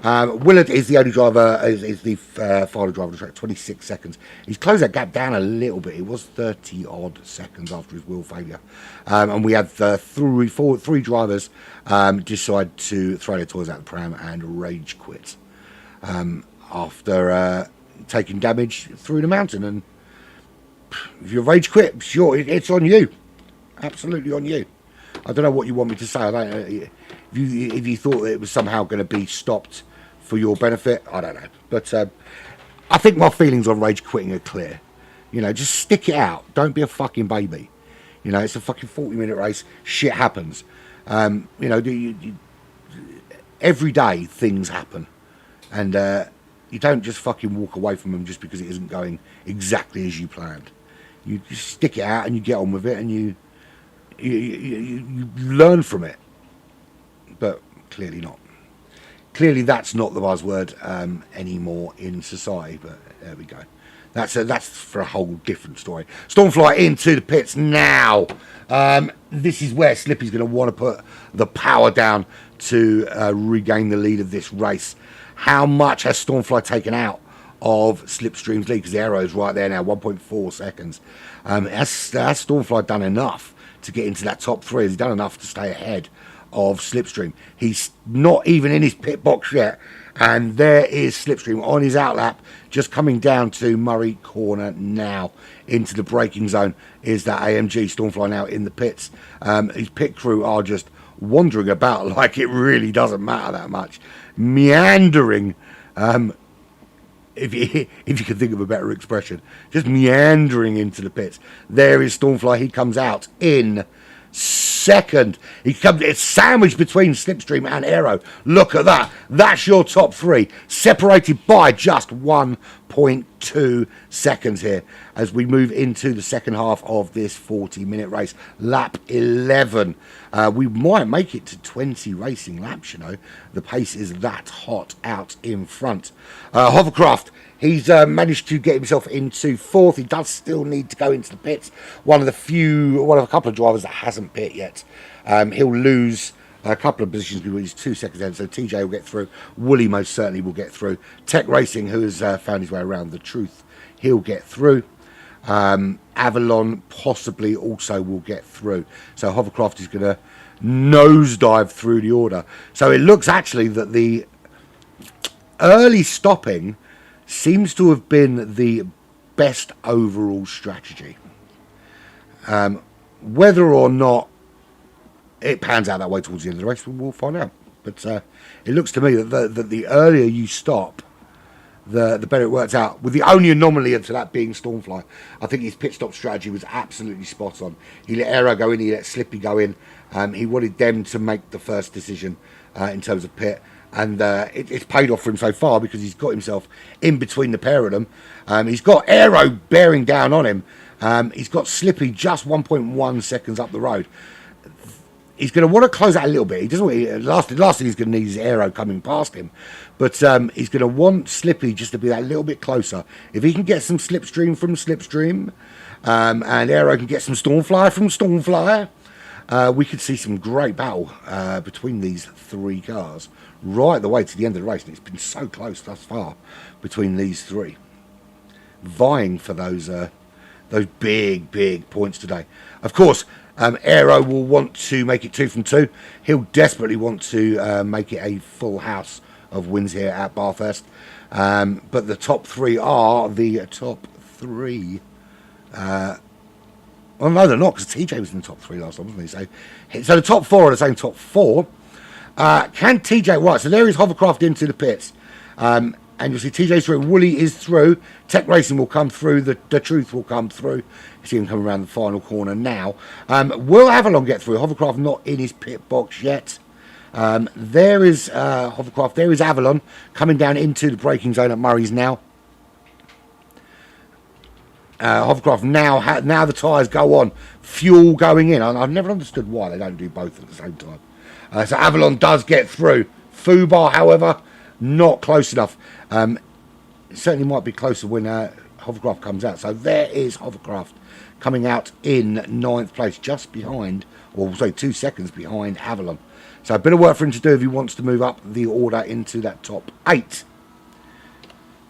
Willard is the only driver, is the final driver of the track, 26 seconds. He's closed that gap down a little bit. It was 30 odd seconds after his wheel failure. And we had three drivers decide to throw their toys out the pram and rage quit after taking damage through the mountain. And if you rage quit, sure, it's on you. Absolutely on you. I don't know what you want me to say. I don't know. If you thought that it was somehow going to be stopped for your benefit, I don't know. But I think my feelings on rage quitting are clear. You know, just stick it out. Don't be a fucking baby. You know, it's a fucking 40-minute race. Shit happens. You know, every day things happen. And you don't just fucking walk away from them just because it isn't going exactly as you planned. You just stick it out and you get on with it, and you learn from it. But clearly not. Clearly that's not the buzzword anymore in society, but there we go. That's for a whole different story. Stormfly into the pits now. This is where Slippy's going to want to put the power down to regain the lead of this race. How much has Stormfly taken out of Slipstream's lead? Because the arrow's right there now, 1.4 seconds. Has Stormfly done enough to get into that top three? Has he done enough to stay ahead of Slipstream? He's not even in his pit box yet. And there is Slipstream on his outlap, just coming down to Murray Corner now. Into the braking zone is that AMG. Stormfly now in the pits. His pit crew are just wandering about like it really doesn't matter that much. Meandering, if you can think of a better expression. Just meandering into the pits. There is Stormfly. He comes out in second. It's sandwiched between Slipstream and Aero. Look at that. That's your top three, separated by just 1.2 seconds here as we move into the second half of this 40-minute race. Lap 11. We might make it to 20 racing laps, you know. The pace is that hot out in front. Hovercraft, he's managed to get himself into fourth. He does still need to go into the pits. One of a couple of drivers that hasn't pit yet. He'll lose a couple of positions because he's 2 seconds in. So TJ will get through. Wooly most certainly will get through. Tech Racing, who has found his way around the truth, he'll get through. Avalon possibly also will get through. So Hovercraft is going to nosedive through the order. So it looks actually that the early stopping seems to have been the best overall strategy. Whether or not it pans out that way towards the end of the race, we'll find out. But it looks to me that the earlier you stop, the better it works out. With the only anomaly to that being Stormfly, I think his pit stop strategy was absolutely spot on. He let Aero go in, he let Slippy go in. He wanted them to make the first decision in terms of pit. And it's paid off for him so far because he's got himself in between the pair of them. He's got Aero bearing down on him. He's got Slippy just 1.1 seconds up the road. He's going to want to close out a little bit. He doesn't. Last thing he's going to need is Aero coming past him. But he's going to want Slippy just to be that little bit closer. If he can get some Slipstream from Slipstream, and Aero can get some Stormfly from Stormfly, we could see some great battle between these three cars right the way to the end of the race. And it's been so close thus far between these three, vying for those big points today. Of course, Aero will want to make it 2 from 2. He'll desperately want to make it a full house of wins here at Bathurst. But the top three are the top three. Well, no, they're not, because TJ was in the top three last time, wasn't he? So the top four are the same top four. Can TJ... Right, so there is Hovercraft into the pits. And you'll see TJ's through. Wooly is through. Tech Racing will come through. The Truth will come through. You see him come around the final corner now. Will Avalon get through? Hovercraft not in his pit box yet. There is Hovercraft. There is Avalon coming down into the braking zone at Murray's now. Hovercraft now the tyres go on. Fuel going in. I've never understood why they don't do both at the same time. So Avalon does get through. Fubar, however, not close enough. It certainly might be closer when Hovercraft comes out. So there is Hovercraft coming out in 9th place, just behind, or say 2 seconds behind Avalon. So a bit of work for him to do if he wants to move up the order into that top 8.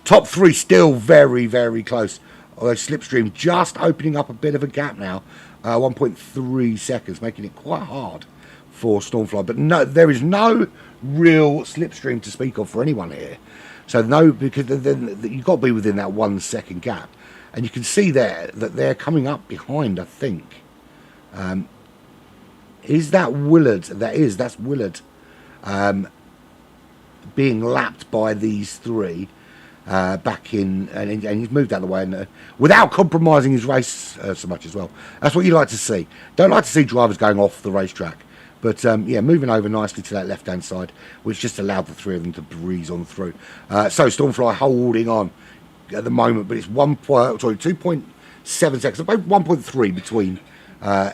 Top 3 still very, very close. Although Slipstream just opening up a bit of a gap now. 1.3 seconds, making it quite hard for Stormfly. But no, there is no real Slipstream to speak of for anyone here. So no, because then you've got to be within that 1 second gap. And you can see there that they're coming up behind, I think. Is that Willard? That's Willard. Being lapped by these three back in, and he's moved out of the way and, without compromising his race so much as well. That's what you like to see. Don't like to see drivers going off the racetrack. But yeah, moving over nicely to that left-hand side, which just allowed the three of them to breeze on through. So Stormfly holding on at the moment, but it's 2.7 seconds, about 1.3 between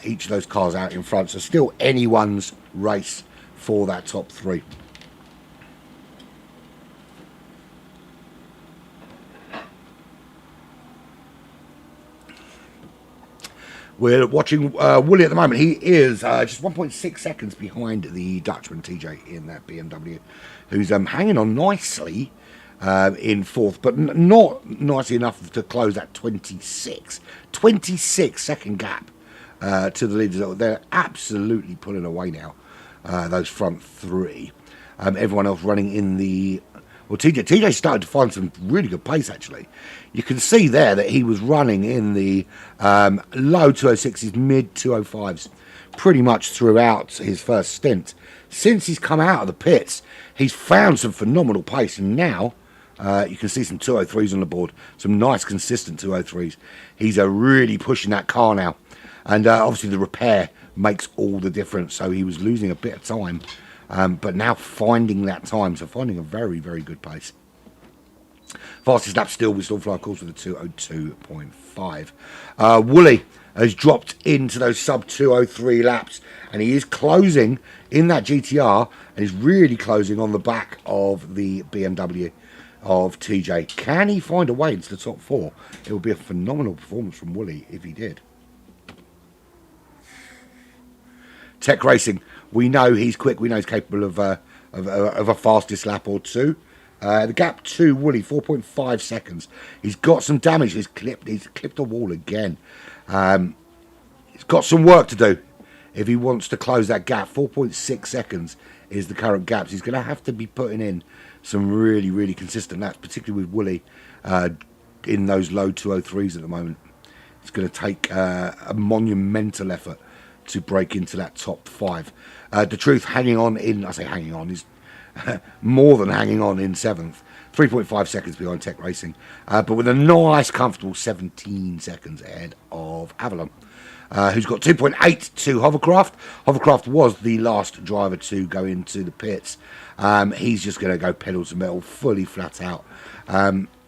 each of those cars out in front. So still anyone's race for that top three. We're watching Woolley at the moment. He is just 1.6 seconds behind the Dutchman TJ in that BMW, who's hanging on nicely in fourth, but not nicely enough to close that 26 second gap to the leaders. They're absolutely pulling away now, those front three. Everyone else running in the... Well, TJ started to find some really good pace, actually. You can see there that he was running in the low 206s, mid 205s, pretty much throughout his first stint. Since he's come out of the pits, he's found some phenomenal pace, and now you can see some 203s on the board, some nice, consistent 203s. He's really pushing that car now, and obviously the repair makes all the difference, so he was losing a bit of time. But now finding that time, so finding a very, very good pace. Fastest lap still with Stormfly, of course, with a 202.5. Woolley has dropped into those sub 203 laps, and he is closing in that GTR, and he's really closing on the back of the BMW of TJ. Can he find a way into the top four? It would be a phenomenal performance from Woolley if he did. Tech Racing. We know he's quick. We know he's capable of a fastest lap or two. The gap to Woolley, 4.5 seconds. He's got some damage. He's clipped a wall again. He's got some work to do if he wants to close that gap. 4.6 seconds is the current gap. So he's going to have to be putting in some really, really consistent laps, particularly with Woolley in those low 203s at the moment. It's going to take a monumental effort to break into that top five. The Truth hanging on in, I say hanging on, is more than hanging on in seventh. 3.5 seconds behind Tech Racing, but with a nice, comfortable 17 seconds ahead of Avalon, who's got 2.8 to Hovercraft. Hovercraft was the last driver to go into the pits. He's just going to go pedal to metal, fully flat out.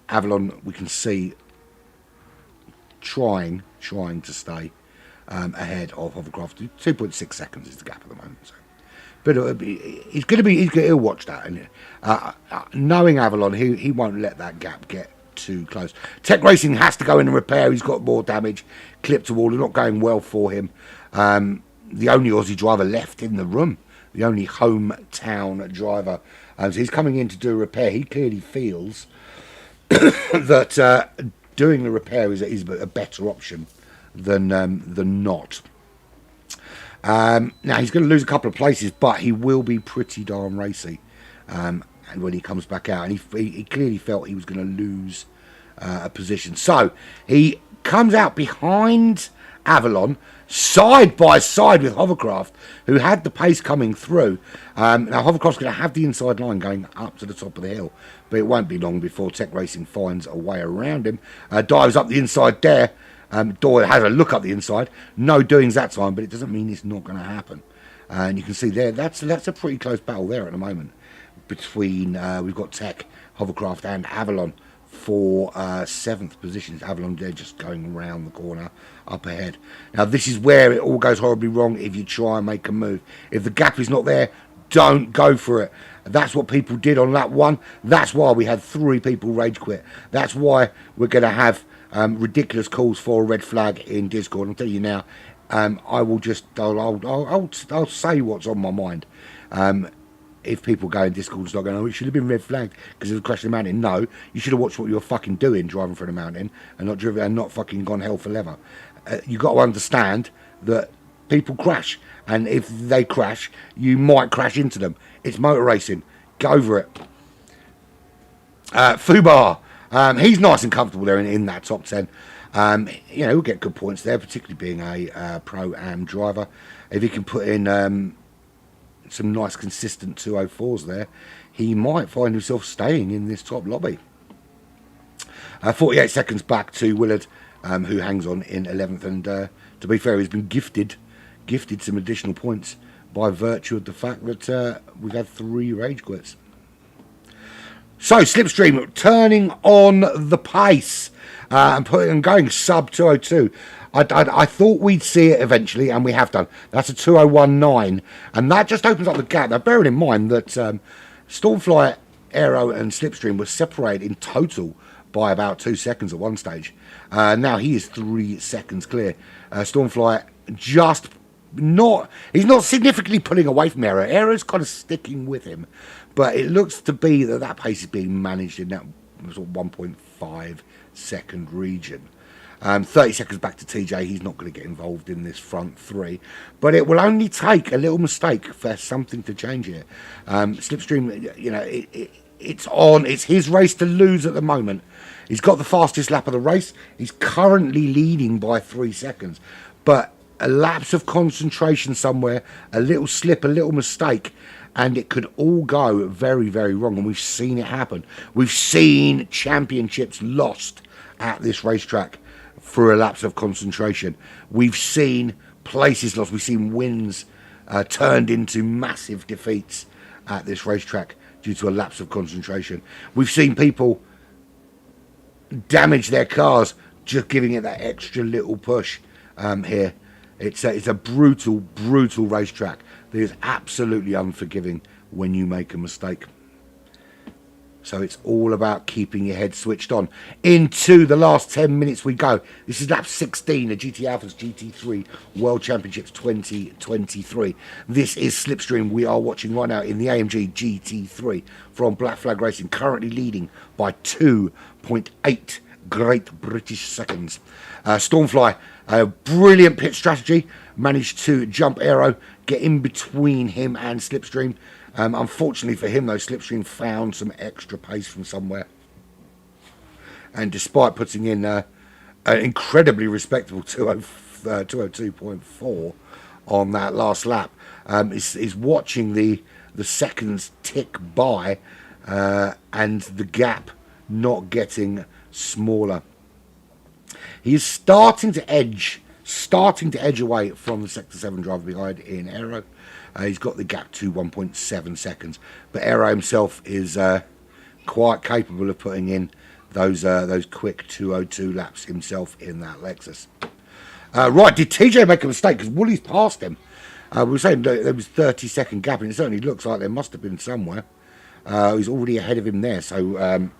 Avalon, we can see, trying to stay ahead of Hovercraft. 2.6 seconds is the gap at the moment. So. But he'll watch that, and knowing Avalon, he won't let that gap get too close. Tech Racing has to go in and repair. He's got more damage, clipped a wall. Not going well for him. The only Aussie driver left in the room, the only hometown driver, so he's coming in to do a repair. He clearly feels that doing the repair is a better option than not. Now he's going to lose a couple of places, but he will be pretty darn racy. And when he comes back out, and he clearly felt he was going to lose a position, so he comes out behind Avalon, side by side with Hovercraft, who had the pace coming through. Now Hovercraft's going to have the inside line going up to the top of the hill, but it won't be long before Tech Racing finds a way around him. Dives up the inside there. Doyle has a look up the inside. No doings that time, but it doesn't mean it's not going to happen. And you can see there, that's a pretty close battle there at the moment between we've got Tech, Hovercraft, and Avalon for seventh positions. Avalon, they're just going around the corner up ahead. Now this is where it all goes horribly wrong if you try and make a move. If the gap is not there, don't go for it. That's what people did on lap one. That's why we had 3 people rage quit. That's why we're going to have ridiculous calls for a red flag in Discord. I'll tell you now, I will just I'll say what's on my mind. If people go in Discord and start going, oh, it should have been red flagged because it was crashing the mountain. No, you should have watched what you were fucking doing driving through the mountain and not fucking gone hell for leather. You got to understand that people crash, and if they crash, you might crash into them. It's motor racing. Go over it. Fubar. He's nice and comfortable there in that top 10. You know, he'll get good points there, particularly being a Pro-Am driver. If he can put in some nice consistent 204s there, he might find himself staying in this top lobby. 48 seconds back to Willard, who hangs on in 11th, and to be fair, he's been gifted some additional points by virtue of the fact that we've had 3 rage quits. So Slipstream turning on the pace and going sub 202. I thought we'd see it eventually, and we have done. That's a 201.9, and that just opens up the gap. Now, bearing in mind that Stormfly, Aero, and Slipstream were separated in total by about 2 seconds at one stage. Now he is 3 seconds clear. Stormfly just he's not significantly pulling away from Aero. Aero's kind of sticking with him, but it looks to be that pace is being managed in that sort of 1.5 second region. 30 seconds back to TJ. He's not going to get involved in this front 3, but it will only take a little mistake for something to change here. Slipstream, you know, it's his race to lose at the moment. He's got the fastest lap of the race. He's currently leading by 3 seconds, but a lapse of concentration somewhere, a little slip, a little mistake, and it could all go very, very wrong. And we've seen it happen. We've seen championships lost at this racetrack for a lapse of concentration. We've seen places lost. We've seen wins turned into massive defeats at this racetrack due to a lapse of concentration. We've seen people damage their cars just giving it that extra little push here. It's a brutal, brutal racetrack that is absolutely unforgiving when you make a mistake. So it's all about keeping your head switched on. Into the last 10 minutes we go. This is lap 16 of GT Alpha's GT3 World Championships 2023. This is Slipstream. We are watching right now in the AMG GT3 from Black Flag Racing, currently leading by 2.8 Great British seconds. Stormfly, a brilliant pit strategy, managed to jump Aero, get in between him and Slipstream. Unfortunately for him, though, Slipstream found some extra pace from somewhere. And despite putting in an incredibly respectable 202.4 on that last lap, is watching the seconds tick by and the gap not getting smaller. He is starting to edge away from the Sector 7 driver behind in Aero. He's got the gap to 1.7 seconds, but Aero himself is quite capable of putting in those quick 202 laps himself in that Lexus. Right, did TJ make a mistake? Because Woolly's passed him. We were saying there was 30-second gap, and it certainly looks like there must have been somewhere. He's already ahead of him there, so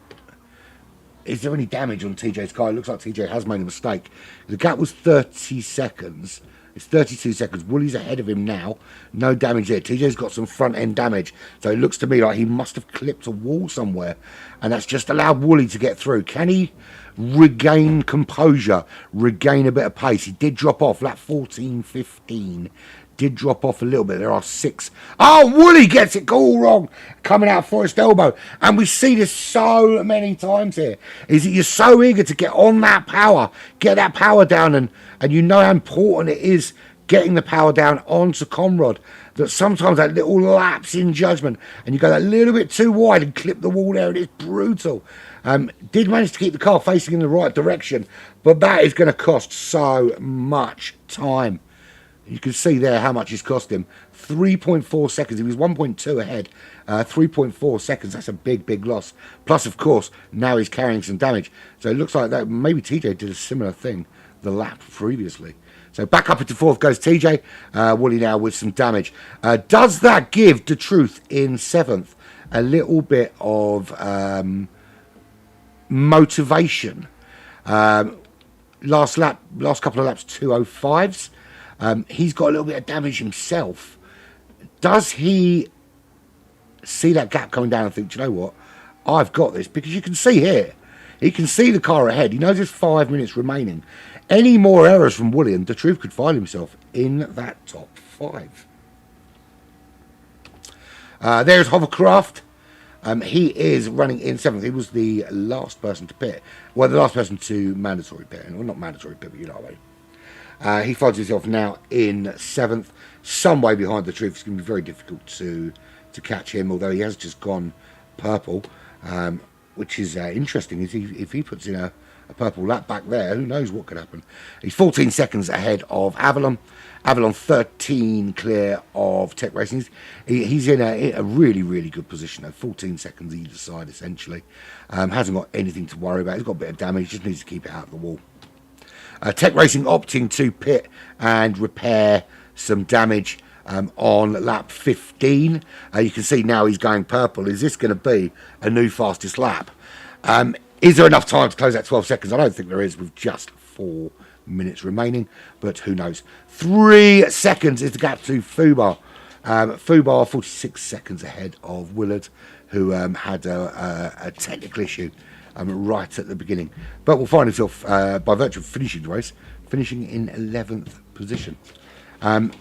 is there any damage on TJ's car? It looks like TJ has made a mistake. The gap was 30 seconds. It's 32 seconds. Woolly's ahead of him now. No damage there. TJ's got some front end damage. So it looks to me like he must have clipped a wall somewhere. And that's just allowed Woolly to get through. Can he regain composure? Regain a bit of pace? He did drop off. Lap 14-15. Did drop off a little bit. There are 6. Oh, Woolly gets it all wrong. Coming out Forest Elbow. And we see this so many times here. Is that you're so eager to get on that power. Get that power down. And you know how important it is getting the power down onto Conrad. That sometimes that little lapse in judgment. And you go that little bit too wide and clip the wall there. And it's brutal. Did manage to keep the car facing in the right direction. But that is going to cost so much time. You can see there how much it's cost him. 3.4 seconds. He was 1.2 ahead. 3.4 seconds. That's a big, big loss. Plus, of course, now he's carrying some damage. So it looks like that maybe TJ did a similar thing the lap previously. So back up into 4th goes TJ. Woolly now with some damage. Does that give the truth in 7th a little bit of motivation? Last couple of laps, 205s. He's got a little bit of damage himself. Does he see that gap coming down and think, do you know what? I've got this. Because you can see here, he can see the car ahead. He knows there's 5 minutes remaining. Any more errors from Woolly, and the truth could find himself in that top 5. There's Hovercraft. He is running in 7th. He was the last person to pit. Well, the last person to mandatory pit. Well, not mandatory pit, but you know what I mean. He finds himself now in 7th, some way behind the Truth. It's going to be very difficult to catch him, although he has just gone purple, which is interesting. If he puts in a purple lap back there, who knows what could happen. He's 14 seconds ahead of Avalon. Avalon 13 clear of Tech Racing. He's in a really, really good position, though. 14 seconds either side, essentially. Hasn't got anything to worry about. He's got a bit of damage, just needs to keep it out of the wall. Tech Racing opting to pit and repair some damage on lap 15. You can see now he's going purple. Is this going to be a new fastest lap? Is there enough time to close that 12 seconds? I don't think there is, with just 4 minutes remaining, but who knows. 3 seconds is the gap to Fubar. Fubar 46 seconds ahead of Willard, who had a technical issue right at the beginning, but will find himself, by virtue of finishing the race, finishing in 11th position. And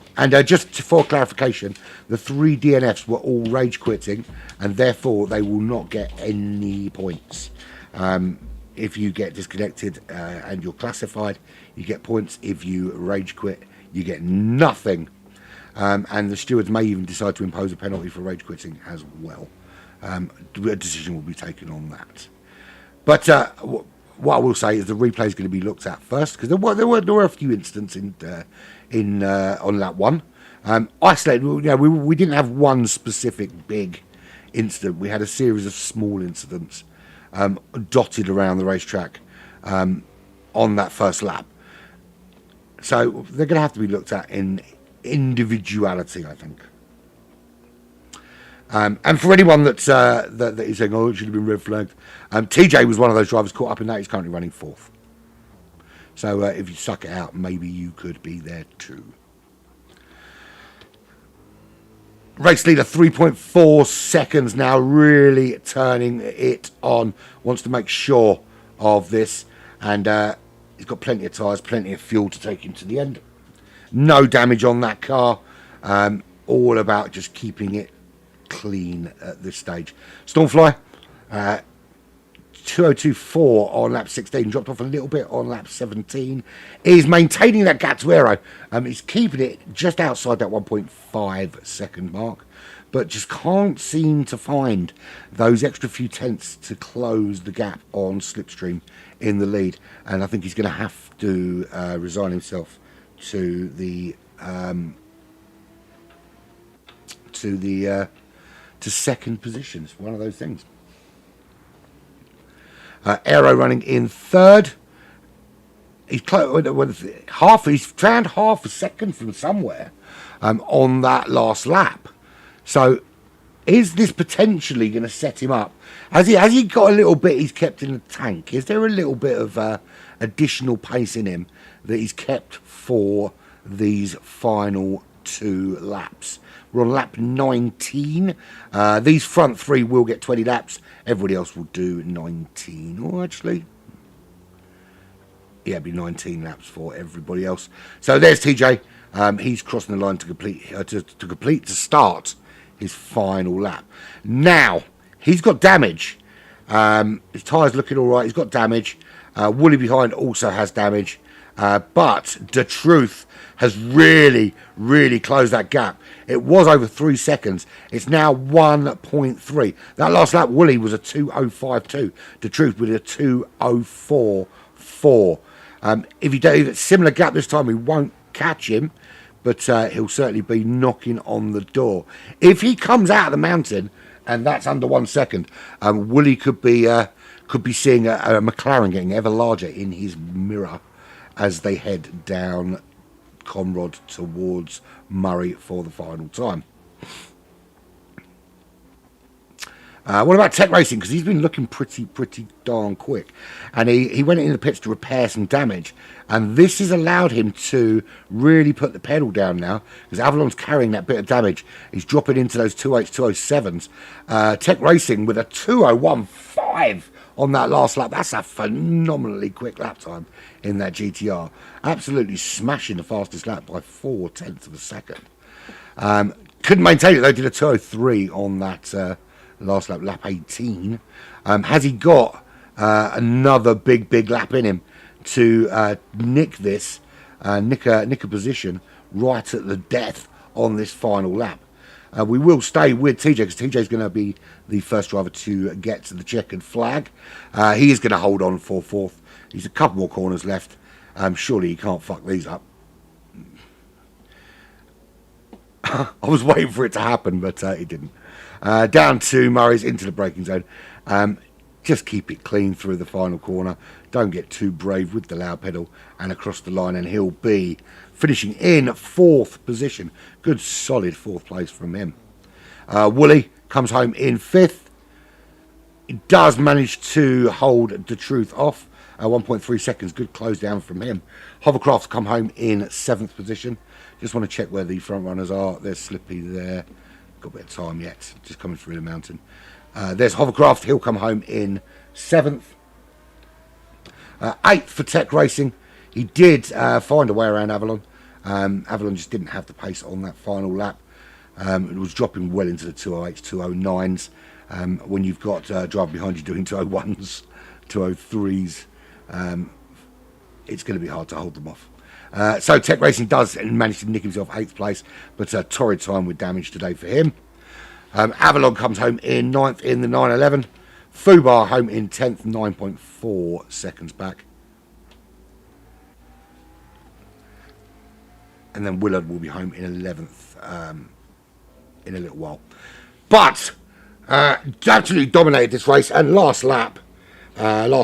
just for clarification, the 3 DNFs were all rage quitting, and therefore they will not get any points. If you get disconnected and you're classified, you get points. If you rage quit, you get nothing. And the stewards may even decide to impose a penalty for rage quitting as well. A decision will be taken on that. But what I will say is the replay is going to be looked at first, because there were a few incidents on lap 1. Isolated, we didn't have one specific big incident. We had a series of small incidents dotted around the racetrack on that first lap. So they're going to have to be looked at in individuality, I think. And for anyone that is saying, oh, it should have been red flagged, TJ was one of those drivers caught up in that. He's currently running 4th. So if you suck it out, maybe you could be there too. Race leader 3.4 seconds now, really turning it on. Wants to make sure of this, and he's got plenty of tyres, plenty of fuel to take him to the end. No damage on that car. All about just keeping it clean at this stage. Stormfly 2024 on lap 16, dropped off a little bit on lap 17. Is maintaining that gap to Aero. He's keeping it just outside that 1.5 second mark, but just can't seem to find those extra few tenths to close the gap on Slipstream in the lead. And I think he's going to have to resign himself to to second position. It's one of those things. Aero running in 3rd. He's he's found half a second from somewhere on that last lap. So is this potentially going to set him up? Has he got a little bit he's kept in the tank? Is there a little bit of additional pace in him that he's kept for these final 2 laps? We're on lap 19. These front 3 will get 20 laps. Everybody else will do 19. Or actually, yeah, it'll be 19 laps for everybody else. So there's TJ. He's crossing the line to start his final lap. Now he's got damage. His tyres looking all right. He's got damage. Wooly behind also has damage. But the Truth has really, really closed that gap. It was over 3 seconds. It's now 1.3. That last lap, Wooly was a 2:05.2. The Truth with a 2:04.4. If you do a similar gap this time, we won't catch him, but he'll certainly be knocking on the door. If he comes out of the mountain and that's under 1 second, Wooly could be seeing a McLaren getting ever larger in his mirror as they head down Conrod towards Murray for the final time. What about Tech Racing? Because he's been looking pretty darn quick. And he went into the pits to repair some damage. And this has allowed him to really put the pedal down now, because Avalon's carrying that bit of damage. He's dropping into those 2.8s, 2.07s. Tech Racing with a 2:01.5 on that last lap. That's a phenomenally quick lap time in that GTR. Absolutely smashing the fastest lap by 4/10 of a second. Couldn't maintain it though. Did a 2:03 on that last lap, lap 18. Has he got another big lap in him to nick this, nick a position right at the death on this final lap? We will stay with TJ because TJ's going to be the first driver to get to the checkered flag. He is going to hold on for fourth. He's a couple more corners left. Surely he can't fuck these up. I was waiting for it to happen, but it didn't. Down to Murray's into the braking zone. Just keep it clean through the final corner. Don't get too brave with the loud pedal and across the line, and he'll be finishing in fourth position. Good solid fourth place from him. Wooly comes home in fifth. He does manage to hold the truth off. 1.3 seconds, good close down from him. Hovercraft come home in seventh position. Just want to check where the front runners are. There's Slippy there. Got a bit of time yet. Just coming through the mountain. There's Hovercraft. He'll come home in seventh. Eighth for Tech Racing. He did find a way around Avalon. Avalon just didn't have the pace on that final lap. It was dropping well into the 208s, 209s. When you've got a driver behind you doing 201s, 203s, it's going to be hard to hold them off. So Tech Racing does manage to nick himself 8th place, but a torrid time with damage today for him. Avalon comes home in 9th in the 911. Fubar home in 10th, 9.4 seconds back. And then Willard will be home in 11th in a little while. But absolutely dominated this race, and last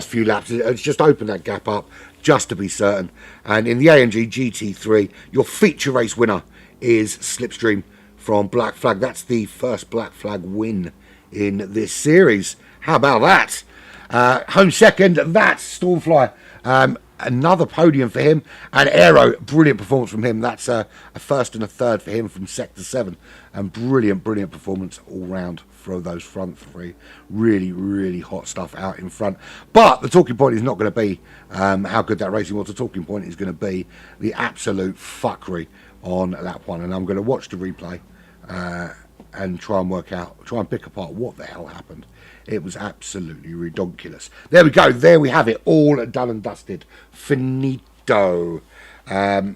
few laps, it's just opened that gap up just to be certain. And in the AMG GT3, your feature race winner is Slipstream from Black Flag. That's the first Black Flag win in this series. How about that? Home second, that's Stormfly. Another podium for him. And Aero, brilliant performance from him. That's a first and a third for him from Sector 7. And brilliant performance all round for those front three. Really hot stuff out in front. But the talking point is not going to be how good that racing was. The talking point is going to be the absolute fuckery on lap 1. And I'm going to watch the replay and try and pick apart what the hell happened. It was absolutely redonkulous. There we go. There we have it. All done and dusted. Finito. There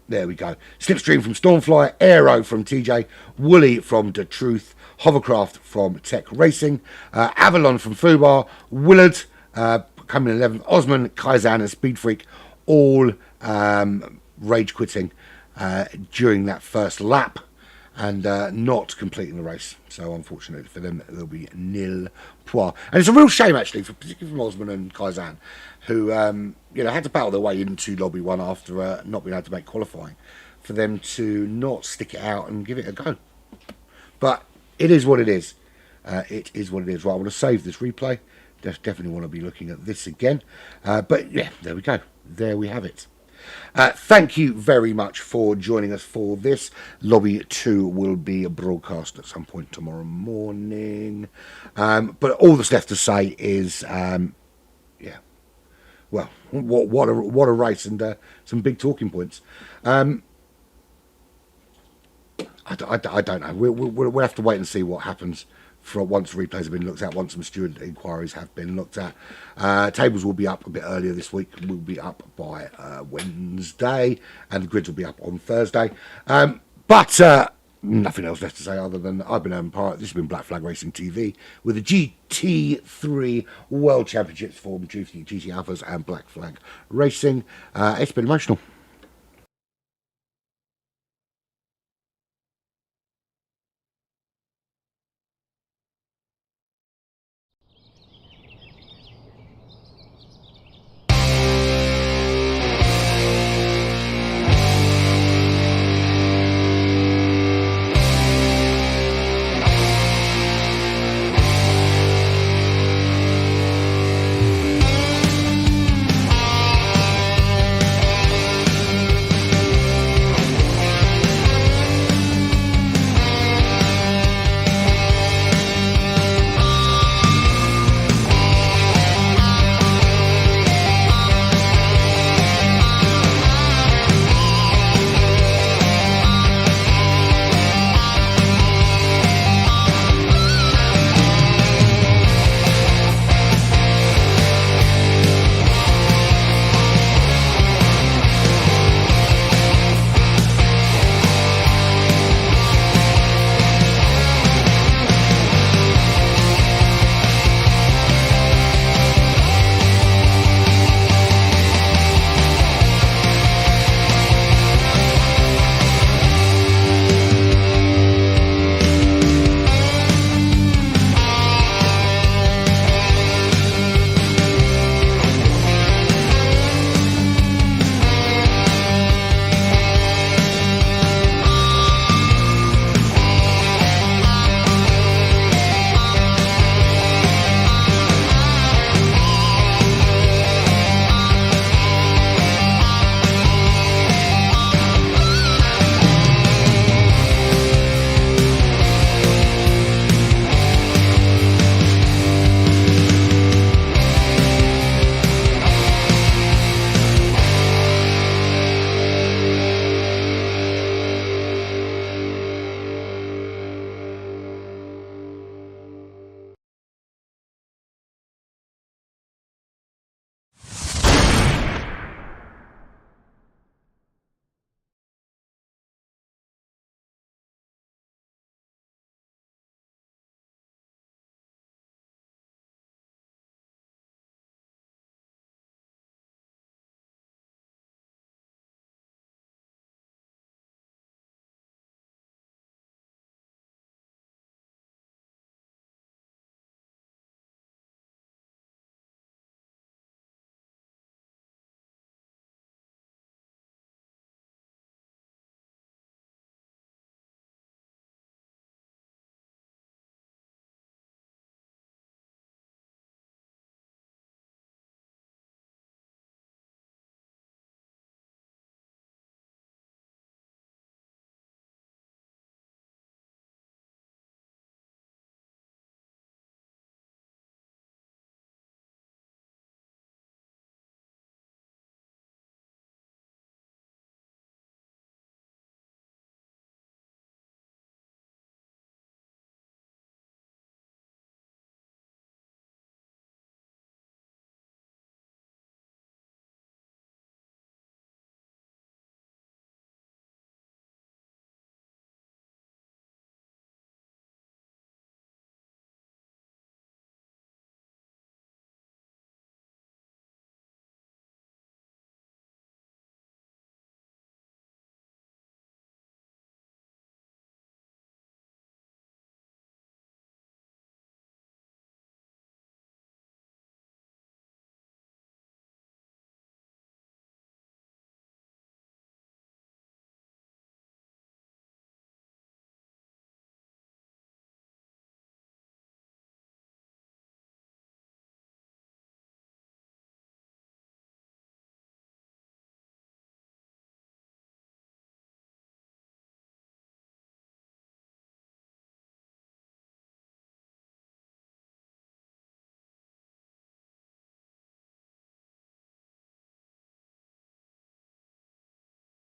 we go. Slipstream from Stormfly. Aero from TJ. Wooly from The Truth. Hovercraft from Tech Racing. Avalon from Fubar. Willard coming in 11th. Osman, Kaizan and Speed Freak all rage quitting during that first lap. And not completing the race. So unfortunately for them, there'll be nil point. And it's a real shame, actually, particularly from Osman and Kaizan, who had to battle their way into Lobby 1 after not being able to make qualifying, for them to not stick it out and give it a go. But it is what it is. It is what it is. Right, I want to save this replay. Definitely want to be looking at this again. But yeah, there we go. There we have it. Thank you very much for joining us for this. Lobby 2 will be broadcast at some point tomorrow morning. But all that's left to say is, well, what a race, and some big talking points. I don't know. We'll have to wait and see what happens once the replays have been looked at, once some steward inquiries have been looked at. Tables will be up a bit earlier this week. We'll be up by Wednesday, and the grids will be up on Thursday. But nothing else left to say other than I've been Owen Pirate. This has been Black Flag Racing TV with the GT3 World Championships for GT Alphas and Black Flag Racing. It's been emotional.